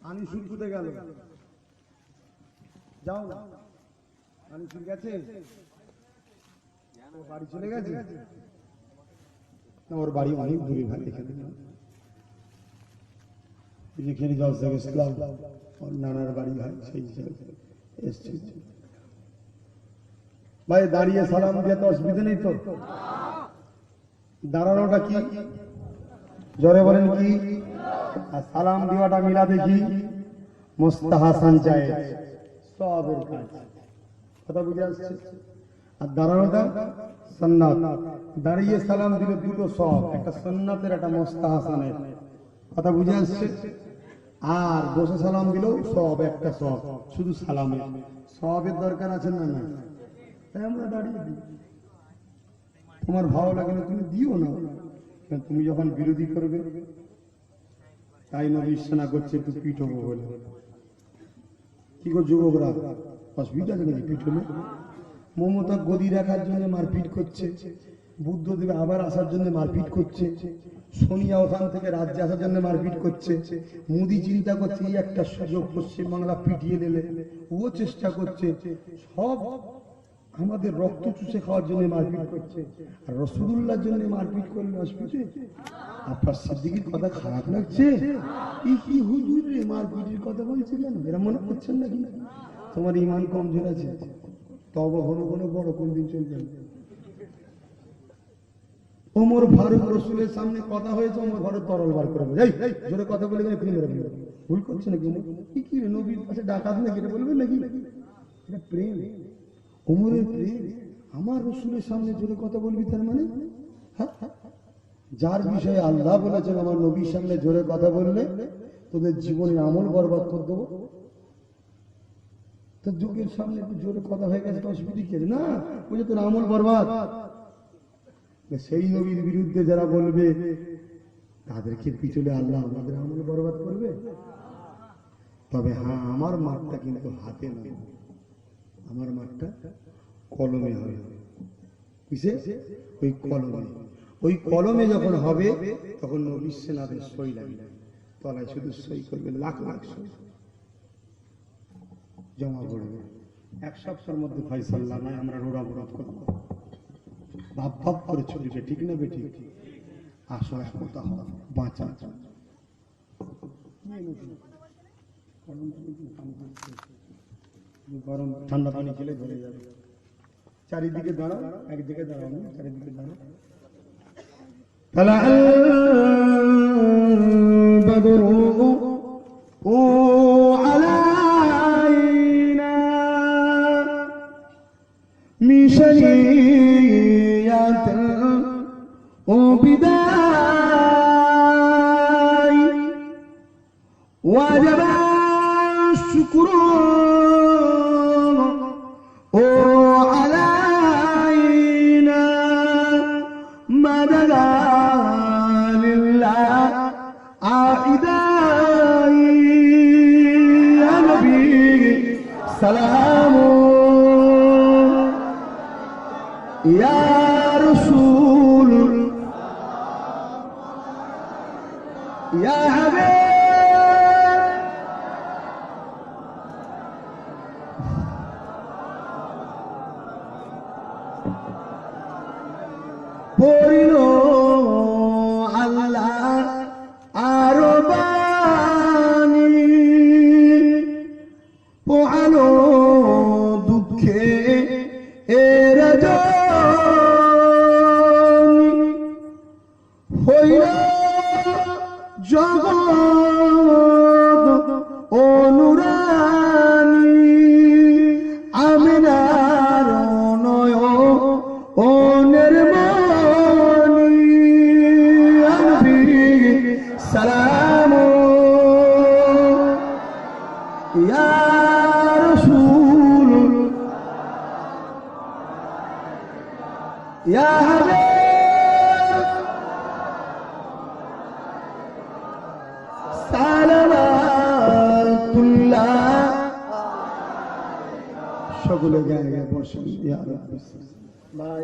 আনিসুর কোথায় গেল? যাও না, আনিসুর গেছে, বাড়ি চলে গেছে। ওর বাড়ি অনেক দূরে ভাই, যেখানে জজ থেকে ইসলাম ওর নানার বাড়ি ভাই, সেই এসছে ভাই। দাঁড়িয়ে সালাম দিয়ে তো অসুবিধা নেই তো, দাঁড়ানোটা কি জোরে বলেন কি? আর সালাম দেওয়াটা মিলা দেখি মুস্তাহাসান যায় সওয়াবের কাজ, কথা বুঝে আসছে। আর দাঁড়ানোটা সুন্নাত, দাঁড়িয়ে সালাম দিলে দুটো সওয়াব, একটা সুন্নাতের একটা মুস্তাহাসানের, কথা বুঝে আসছে। আর বসে সালাম দিলেও সওয়াব, একটা সওয়াব শুধু সালামের, সওয়াবের দরকার আছে না? না, তাই আমরা দাঁড়িয়ে দিই। তোমার ভালো লাগে না তুমি দিও না, তুমি যখন বিরোধী করবে, তাই নবী ইসনা করছে একটু পিঠ হবো বলে। কি গো যুবকরা, অসুবিধা আছে নাকি পিঠ হলে? মমতা গদি রাখার জন্য মারপিট করছে, বুদ্ধদেব আবার আসার জন্য মারপিট করছে, সোনিয়া ওখান থেকে রাজ্যে আসার জন্য মারপিট করছে, মোদি চিন্তা করছে এই একটা সুযোগ পশ্চিমবাংলা পিটিয়ে নিলে, ও চেষ্টা করছে, সব আমাদের রক্ত চুষে খাওয়ার জন্য মারপিট করছে। আর রাসূলুল্লাহর জন্য মারপিট করলে অসুবিধে? আপনার সিদ্দিকীর কথা খারাপ লাগছে? কি হুজুর রে মারপিটের কথা বলছে কেন? এরা মনে করছেন নাকি তোমার ইমান কমজোর আছে? তবে ঘন ঘন বড় কোনদিন চলবে না। ওমর ফারুক রাসূলের সামনে কথা হয়েছে, ওমর ফারুক তরল বার করে বলে, এই জোরে কথা বলে গেলে প্রেম রাখবে, ভুল করছে নাকি? কি রে নবীর কাছে ডাকাত নাকি এটা বলবেন নাকি? এটা প্রেম, ওমরের প্রেম। আমার রাসূলের সামনে জোরে কথা বলবি তার মানে? যার বিষয়ে আল্লাহ বলেছেন আমার নবীর সামনে জোরে কথা বললে তোদের জীবনের আমল বরবাদ করে দেবো, তো যুগের সামনে একটু জোরে কথা হয়ে গেছে, অসুবিধা কি না? বুঝে তোর আমল বরবাদ। সেই নবীর বিরুদ্ধে যারা বলবে তাদেরকে পিছলে আল্লাহ আমাদের আমল বরবাদ করবে। তবে হ্যাঁ, আমার মাঠটা কিন্তু হাতে নয়, আমার মাঠটা কলমে হবে। বুঝছে? ওই কলমে, ওই কলমে যখন হবে তখন নবীর সেনাদের সই লাগবে, তলায় শুধু সই করবে, লাখ লাখ সই জমা পড়বে। এক সপ্তাহের মধ্যে ফয়সালা নয়, আমরা রোড়া বরাদ করবো, ভাব ভাব করে চলবে, ঠিক না বেটি? আসো একতা হও, বাঁচা। গরম ঠান্ডা পানি খেলে ধরে যাবে। চারিদিকে দাঁড়াও, একদিকে দাঁড়াও না, চারিদিকে দাঁড়াও। طلع البدر علينا من شنيعة وبداي وجب الشكر علينا ما دلا لله عائداي يا نبي سلام يا رسول يا حبيب পড়িলো আল্লাহ আরো বাণী, পোহালো দুঃখে এর জনি, জগৎ অনুরানী আমিনার নয়নের মণি আনবি সালাম ইয়া রাসূল ইয়া হাবিব সালাওয়াতুল্লাহ সকলে গায়ে গায়ে বসেন ইয়া রাব্বি ভাই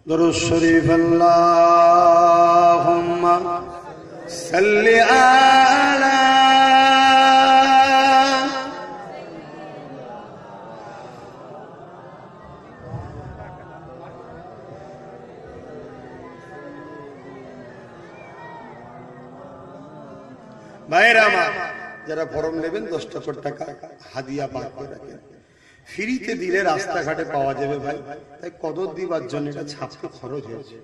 दुरूद शरीफ अल्लाहुम्मा सल्लि अला ভাইরা আমার যারা ফরম নেবেন 10 টাকা হাদিয়া পাক করে রাখেন ফ্রিতে দিলে রাস্তাঘাটে পাওয়া যাবে ভাই তাই কদর দিবার জন্য এটা ছাপতে খরচ হয়েছে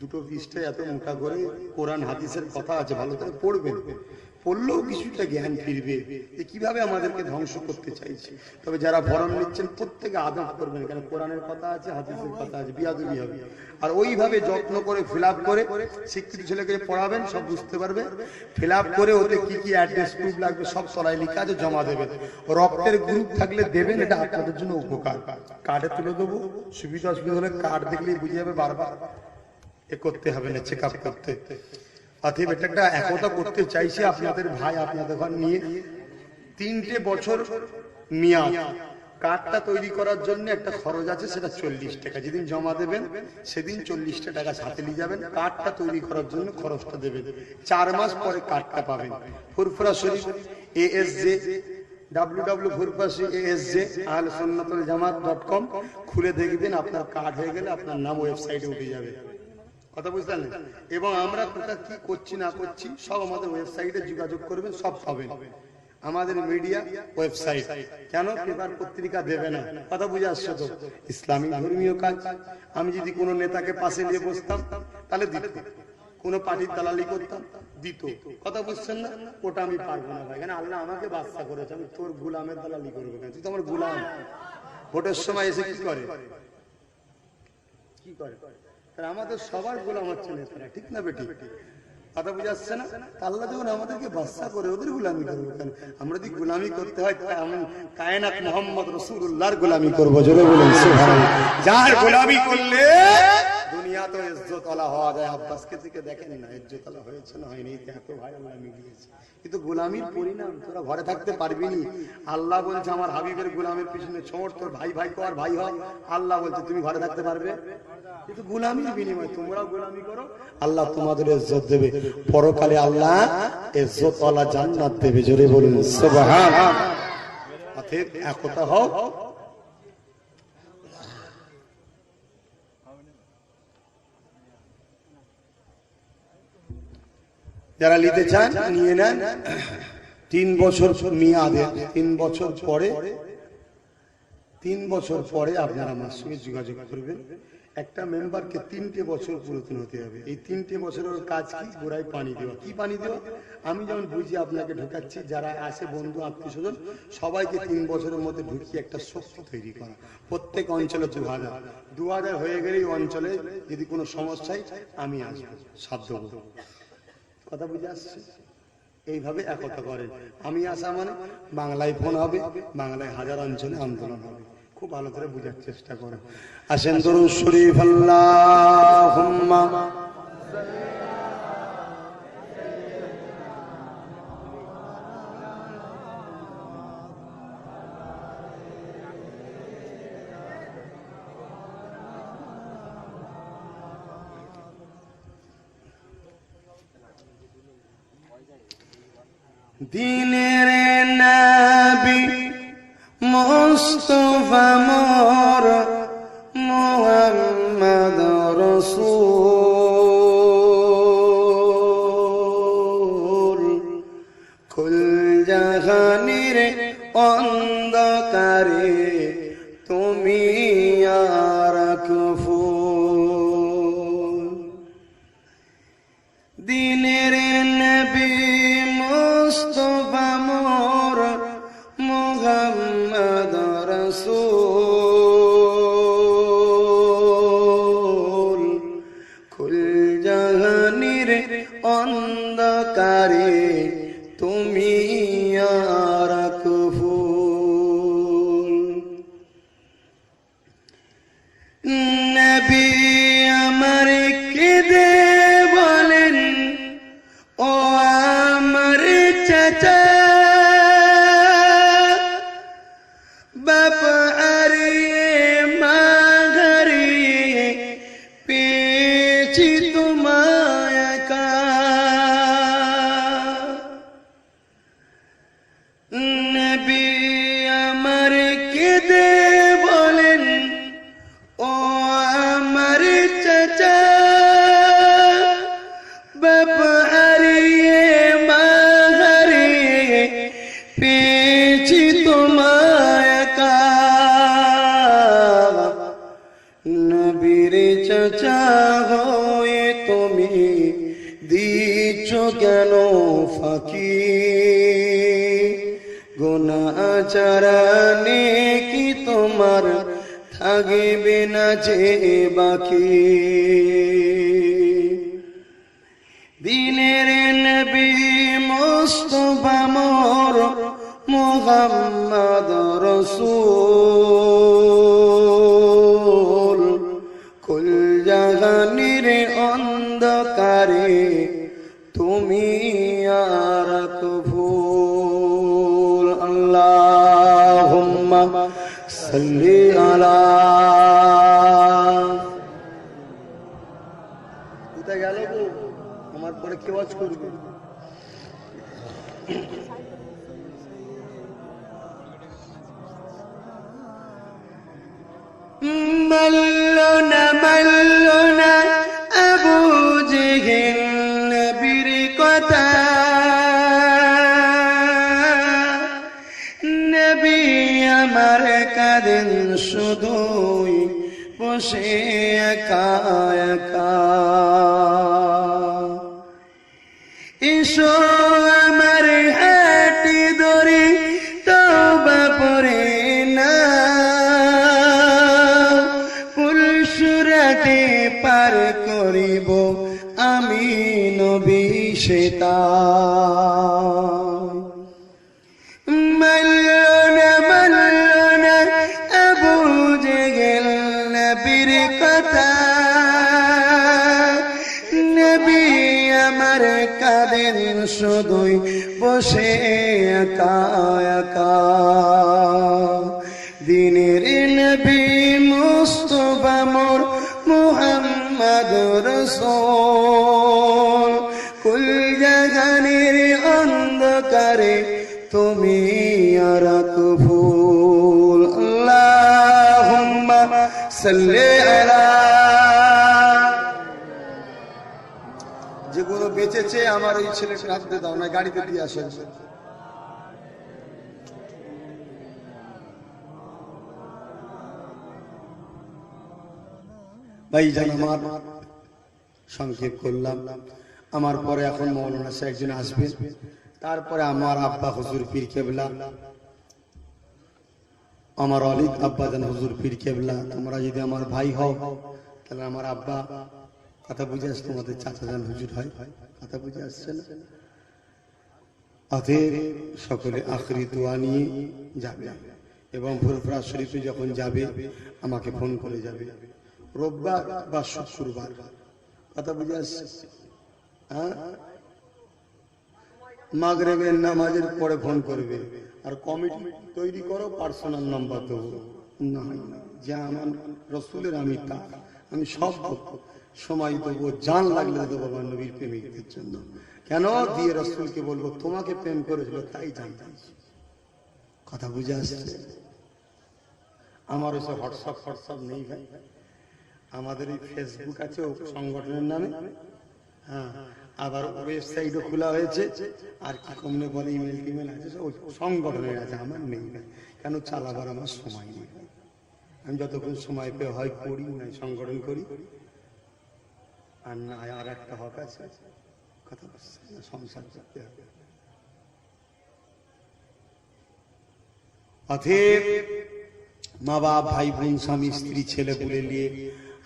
দুটো পৃষ্ঠা এত মোটা করে কোরআন হাদিসের কথা আছে ভালো করে পড়বেন পড়লেও কিছুটা জ্ঞান ফিরবে যে কিভাবে আমাদেরকে ধ্বংস করতে চাইছে তবে যারা ফরম নিচ্ছেন প্রত্যেকে আদব করবেন কারণ কোরআনের কথা আছে হাদিসের কথা আছে বিয়াদবি হবে আর ওইভাবে যত্ন করে ফিল আপ করে শিক্ষিত ছেলেকে পড়াবেন সব বুঝতে পারবে ফিল আপ করে ওতে কি কি অ্যাড্রেস প্রুফ লাগবে সব তলায় লেখা আছে জমা দেবেন রক্তের গ্রুপ থাকলে দেবেন এটা আপনাদের জন্য উপকার কার্ডে তুলে দেবো সুবিধা অসুবিধা হলে কার্ড দেখলেই বুঝে যাবে বারবার এ করতে হবে না চেক আপ করতে অতএব এটা একটা একতা করতে চাইছি আপনাদের ভাই আপনাদের ঘর নিয়ে 3টে বছর মেয়াদ কার্ডটা তৈরি করার জন্য একটা খরচ আছে সেটা 40 টাকা যেদিন জমা দেবেন সেদিন 40 টাকা সাথে নিয়ে যাবেন কার্ডটা তৈরি করার জন্য খরচটা দেবেন 4 মাস পরে কার্ডটা পাবেন ফুরফুরা শরীফ ASJ www.fursasj@ahlussunnatwaljamat.com খুলে দেখবেন আপনার কার্ড হয়ে গেলে আপনার নাম ওয়েবসাইটে উঠে যাবে কথা বুঝলেন এবং আমরা কোথা কি করছি না করছি সব আমাদের ওয়েবসাইটে যোগাযোগ করবেন সব পাবেন আমাদের মিডিয়া ওয়েবসাইট কেন পেপার পত্রিকা দেবে না কথা বুঝে আসছো তো ইসলামিক ধর্মীয় কাজ আমি যদি কোনো নেতাকে পাশে নিয়ে বসতাম তাহলে দিত কোনো পার্টির দালালি করতাম দিত কথা বুঝছেন না ওটা আমি পারবো না ভাই কেন আল্লাহ আমাকে বাদশা করেছে আমি তোর গোলামের দালালি করবো কেন তুই তো আমার গোলাম ভোটের সময় এসে কি করে আমাদের সবার গোলাম হচ্ছে নেতারা ঠিক না বেটি কথা বুঝে আসছে না আল্লাহ যখন আমাদেরকে বাদশা করে ওদের গোলামি করবো কেন আমরা যদি গোলামি করতে হয় আমি কায়নাত মুহাম্মদ রাসূলুল্লাহর গোলামি করবো জোরে বলুন সুবহানাল্লাহ যার গোলামি করলে দুনিয়া তো ইজ্জত আলা হওয়া যায় আব্বাসকে থেকে দেখেন না ইজ্জত আলা হয়েছে না হয়নি এত ভাই আল্লাহ মিলিয়েছে কিন্তু গোলামির পরিণাম তোরা ঘরে থাকতে পারবি না আল্লাহ বলছে আমার হাবিবের গোলামের পিছনে ছোট তোর ভাই ভাই কর ভাই হয় আল্লাহ বলছে তুমি ঘরে থাকতে পারবে কিন্তু গোলামির বিনিময়ে তোমরা গোলামি করো আল্লাহ তোমাদের ইজ্জত দেবে পরকালে আল্লাহ ইজ্জত ওয়ালা জান্নাত দেবে জোরে বলুন সুবহানাল্লাহ অতএব একতা হও যারা নিতে চান নিয়ে নেন 3 বছর মেয়াদে 3 বছর পরে 3 বছর পরে আপনারা আমার সঙ্গে যোগাযোগ করবেন একটা মেম্বারকে 3টে বছর পুরাতন হতে হবে এই 3টে বছরের কাজ কি গোড়ায় পানি দেওয়া কি পানি দেওয়া আমি যেমন বুঝি আপনাকে ঢোকাচ্ছি যারা আসে বন্ধু আত্মীয় স্বজন সবাইকে 3 বছরের মধ্যে ঢুকিয়ে একটা শক্তি তৈরি করা প্রত্যেক অঞ্চলে 2000 হয়ে গেলেই অঞ্চলে যদি কোনো সমস্যায় আমি আসবো সাধ্য দেবো কথা বুঝে আসছে এইভাবে একতা করেন আমি আসা মানে বাংলায় ফোন হবে বাংলায় হাজার অঞ্চলে আন্দোলন হবে খুব ভালো করে বোঝার চেষ্টা করেন আসেন দরুদ শরীফ আল্লাহুম্মা দিনের নবী মুস্তাফা মোর মুহাম্মদ রাসূল কুল জাহানের অন্ধকারে তুমি আর কুফুল দিনের নবী মুস্তাফা মোর মুহাম্মদ রাসূল কুল জাহানের অন্ধকারে তুমি আর কুফুল নবী আমার কেঁদে বলেন ও আমার চাচা বাপ হারিয়ে মা হারিয়ে পেয়েছি তোমায় একা নবী আমার কেঁদে বলেন ও আমার চাচা বাপ হারিয়ে মা হারিয়ে পেয়েছি তোমায় একা নবীর চাচা হয়ে তুমি দিচ্ছ কেন ফাঁকি গুনাহগারানে কি তোমার থাকবে না যে বাকি দিনের নবী মুস্তাফা মোর মুহাম্মদ রাসূল কুল জাহানের অন্ধকারে তুমি আর কুফুল আল্লাহুম্মা সাল্লি আলা কোথায় গেল গো আমার পরে কি ওয়াজ করবে মাল্লনা আবু জেহেল নবীর কথা নবী আমার কাঁদেন শুধুই বসে একা একা এসো আমার হাতে ধরে তওবা পড়ে না পুলসুরাতে পার করিব আমি নবী সেতা মাল্লনা মাল্লনা আবু জেহেল নবীর কথা নবী আমার কাঁদেন শুধুই বসে একা একা দিনের নবী মুস্তাফা মোর মুহাম্মদ রাসূল কুল জাহানের অন্ধকারে তুমি আর কুফুল আল্লাহুম্মা সাল্লি আলা যেগুলো বেঁচেছে আমার ওই ছেলেকে হাতে দাও না গাড়িতে দিয়ে আসেন ভাইজান আমার সংক্ষেপ করলাম আমার পরে এখন মৌলানা সাহেব একজন আসবেন তারপরে আমার আব্বা হুজুর পীর কেবলা আমার অলিদ আব্বাজান হুজুর পীর কেবলা তোমরা যদি আমার ভাই হও তাহলে আমার আব্বা কথা বুঝে আসছে তোমাদের চাচাজান হুজুর হয় কথা বুঝে আসছে না অতএব সকলে আখরি দোয়া নিয়ে যাবে এবং ফুরফুরা শরীফে যখন যাবে আমাকে ফোন করে যাবে রোববার বা শুক্রবার কথা বুঝে আসছে হ্যাঁ মাগরিবের নামাজের পরে ফোন করবে আর কমিটি তৈরি করো পার্সোনাল নাম্বার দেবো না যে আমার রসুলের আমি তা আমি সব সময় দেবো জান লাগলে দেবো আমার নবীর প্রেমিকদের জন্য কেন দিয়ে রসুলকে বলবো তোমাকে প্রেম করেছিল তাই জানতাম। কথা বুঝে আসছে? আমার ওইসব হোয়াটসঅ্যাপ নেই ভাই। আমাদের এই ফেসবুক আছে সংগঠনের নামে, হ্যাঁ, আবার ওয়েবসাইটও খোলা হয়েছে, আর কি কমনে বলে ইমেল টিমেল আছে, সব সংগঠনের আছে, আমার নেই ভাই। কেন চালাবার আমার সময় নেই। আমি যতক্ষণ সময় পেয়ে হয় করি, নাই সংগঠন করি, আর না আর একটা হক আছে, কথা বলছে না, সংসার করতে হবে। অতএব মা বাপ, ভাই বোন, স্বামী স্ত্রী, ছেলে পুলে নিয়ে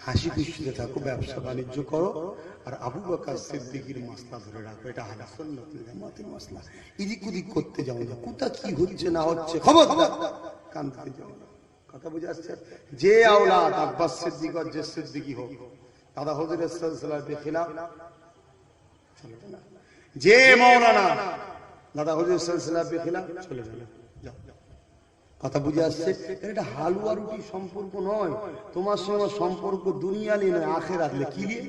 হাসি খুশিতে থাকো, ব্যবসা বাণিজ্য করো, আর আবু বকর সিদ্দিকের মাসলা ধরে রাখো। এটা আহলে সুন্নাত ওয়াল জামাতের মাসলা। এদিক ওদিক করতে যাও না, কোথা কি হচ্ছে না হচ্ছে খবরদার কান দিতে যাও না। কথা বুঝে আসছে? যে আওলাদ আব্বাস সিদ্দিক আর যে সিদ্দিকী হোক, দাদা হুজুর সাল্লাল্লাহু আলাইহি খিলাফ চলবে না। যে মাওলানা দাদা হুজুর সাল্লাল্লাহু আলাইহি খিলাফ চলে যাবে। যাও, কথা বুঝে আসছে? এটা হালুয়া রুটি সম্পর্ক নয়, তোমার সঙ্গে সম্পর্ক দুনিয়া নিয়ে নয়, আখিরাত নিয়ে। কি নিয়ে?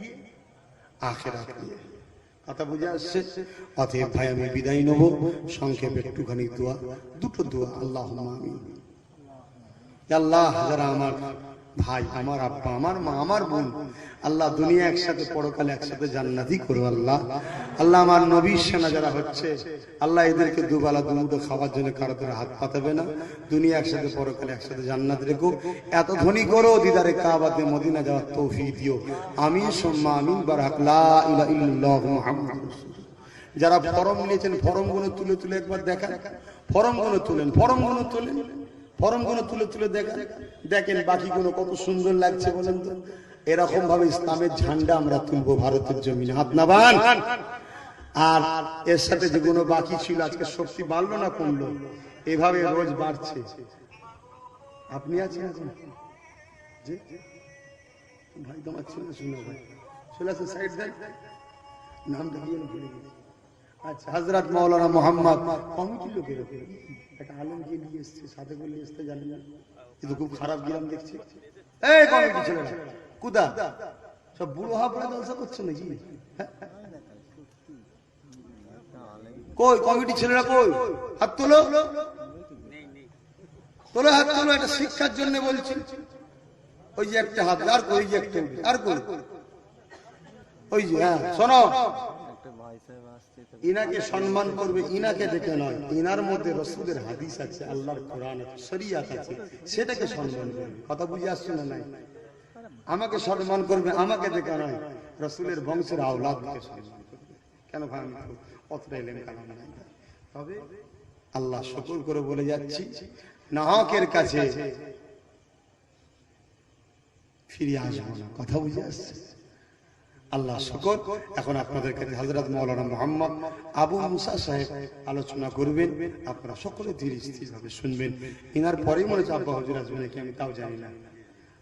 আখিরাত নিয়ে। কথা বুঝে আসছে? অতএব ভাই আমি বিদায় নেব। সংক্ষেপে একটুখানি দোয়া, দুটো দোয়া। আল্লাহুম্মা আমিন। আল্লাহ, যারা আমার ভাই, আমার আব্বা, আমার মা, আমার বোন, আল্লাহ দুনিয়া একসাথে, পরকালে একসাথে জান্নাতি করো আল্লাহ। আল্লাহ আমার নবীর সেনা যারা হচ্ছে, আল্লাহ এদেরকে দুবেলা দুমুঠো খাওয়ার জন্য কারো করে হাত পাতাবে না। দুনিয়া একসাথে, পরকালে একসাথে জান্নাত রেখো। এত ধনী করো, দিদারে কাবাতে মদিনা যাওয়ার তৌফিক দিও। আমিন সুম্মা আমিন। বারাক লা ইলাহা ইল্লাল্লাহু মুহাম্মাদুর রাসূলুল্লাহ। যারা ফরম নিয়েছেন, ফরমগুলো তুলে তুলে একবার দেখান। ফরমগুলো তুলেন, ফরমগুলো তুলেন, ফরমগুলো তুলে তুলে দেখেন বাকিগুলো কত সুন্দর লাগছে বলেন তো। এরকম ভাবে ইসলামের ঝান্ডা আমরা তুলবো ভারতের জমিনে, হাত নামান। আর এর সাথে যেগুলো বাকি ছিল, আজকে শক্তি বাড়লো না কমলো, এভাবে রোজ বাড়ছে। আপনি আছেন যে ভাই, তোমার ছিল শুনে ভাই চলে আসে সাইড সাইড, নামটা দিয়ে ভুলে গেছি। আচ্ছা, হযরত মাওলানা মোহাম্মদ কমিটির লোকের একটা আলমকে নিয়ে এসছে, সাথে করে নিয়ে আসতে জানি না, কিন্তু খুব খারাপ গিরাম দেখছি। এই কমিটি ছেলেরা কুদা সব বুড়ো হাফড়া জলসা করছে নাকি? কই কমিটি ছেলেরা কই? হাত তোলো, তোলো হাত তোলো। এটা শিক্ষার জন্য বলছি। ওই যে একটা হাত, আর কই যে একটা, আর কই ওই যে, হ্যাঁ শোনো, ইনাকে সম্মান করবে, ইনাকে দেখে নয়। ইনার মধ্যে রাসূলের হাদিস আছে, আল্লাহর কোরআন আছে, শরীয়ত আছে, সেটাকে সম্মান করবে। কথা বুঝে আসছে না? নাই, আমাকে সম্মান করবে, আমাকে দেখে নয়, রাসূলের বংশের আওলাদকে সম্মান করবে। কেন ভাই, আমি অতটা এলেম কালাম নাই। তবে আল্লাহ শুকর করে বলে যাচ্ছি, নাহকের কাছে ফিরে আসবো না। কথা বুঝে আসছে? আল্লাহ শুকর। এখন আপনাদের কাছে হযরত মাওলানা মোহাম্মদ আবু মুসা সাহেব আলোচনা করবেন, আপনারা সকলে ধীরে স্থির ভাবে শুনবেন। ইনার পরেই মনে হচ্ছে আব্বা হুজুর আসবেন নাকি, আমি তাও জানি না।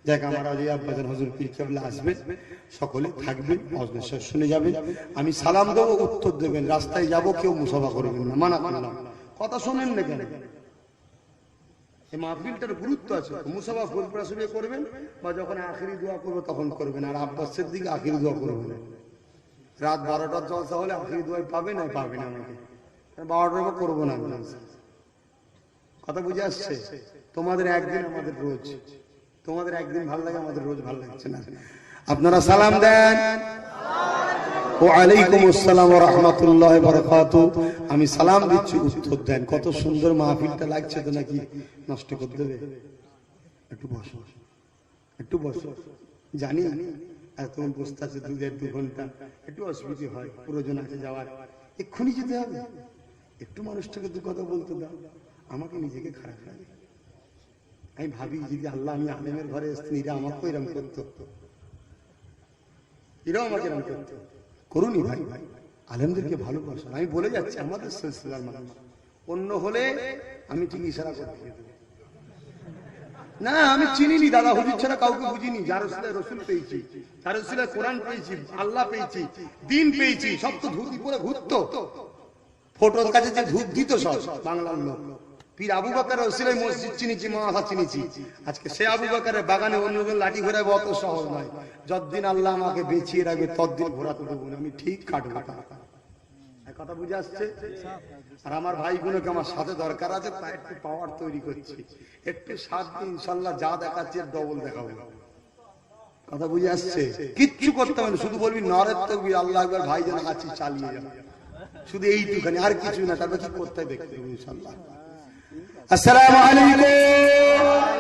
দেখ, আমার আলী আব্বাজান হুজুর পীর কেবলা আসবেন, সকলে থাকবেন, মজলিস শুনে যাবেন। আমি সালাম দেবো, উত্তর দেবেন। রাস্তায় যাব, কেউ মুসাফা করবেন না, মানা করলাম। কথা শোনেন না কেন? এই মাহফিলটার গুরুত্ব আছে। মুসাফা ফুলপুরা শুরু করবেন, বা যখন আখিরি দোয়া করবো তখন করবেন। আর আব্বাস সিদ্দিক আখিরি দোয়া করবেন। রাত 12টার জলসা হলে আখিরি দোয়া পাবে না, পাবে না। আমাকে 12টার পর করবো না। কথা বুঝে আসছে? তোমাদের একদিন, আমাদের রোজ। তোমাদের একদিন ভালো লাগে, আমাদের রোজ ভালো লাগছে না। আপনারা সালাম দেন। ওয়ালাইকুম আসসালাম ওয়া রাহমাতুল্লাহি ওয়া বারাকাতুহু। আমি সালাম দিচ্ছি, উত্তর দেন। কত সুন্দর মাহফিলটা লাগছে তো, নাকি নষ্ট করে দেবে? একটু বসো, একটু বসো। জানি এতক্ষণ বসতে আছে 2 ঘন্টা, একটু অসুবিধা হয়, প্রয়োজন আছে যাওয়ার, এক্ষুনি যেতে হবে। একটু মানুষটাকে দু কথা বলতে দাও। আমাকে নিজেকে খারাপ লাগে। আমি ভাবি, যদি আল্লাহ আমি আলেমের ঘরে আসতেন, এরা আমাকেও এরম করতো, এরাও আমাকে এরম করতো। করুনি ভাই, আলেমদেরকে ভালোবাসা। আমি বলে যাচ্ছি, আমাদের সিলসিলার মানুষ। অন্য হলে আমি ঠিক ইশারা করে দিয়ে দেব। না, আমি চিনিনি দাদা হুজুর ছাড়া কাউকে বুঝিনি। যার উসিলায় রাসূল পেয়েছি, যার উসিলায় কোরআন পেয়েছি, আল্লাহ পেয়েছি, দ্বীন পেয়েছি, সব তো ধুতি পরে ঘুরতো। ফটোর কাছে যে ধূপ দিত সব বাংলার লোক। পীর আবু বকরের উসিলায় মসজিদ চিনেছি, মাথা চিনেছি। আজকে সে আবু বকরের বাগানে অন্যজন লাঠি ঘোরাবে, অত সহজ নয়। যতদিন আল্লাহ আমাকে বেঁচিয়ে রাখবে, ততদিন ঘোরাতে দেবো না। আমি ঠিক কাটবো। কথা বুঝে আসছে? আর আমার ভাইগুলোকে আমার সাথে দরকার আছে, তাই একটু পাওয়ার তৈরি করছি। একটু সাত দিন ইনশাল্লাহ যা দেখাচ্ছি ডবল দেখাবো। কথা বুঝে আসছে? কিচ্ছু করতে হবে না, শুধু বলবি নারে তাকবীর, আল্লাহু আকবার, ভাই যেন আছি চালিয়ে যাবে, শুধু এইটুখানি, আর কিছু না। তারপর কি করতে হবে দেখতে হবে ইনশাল্লাহ। আসসালামু আলাইকুম।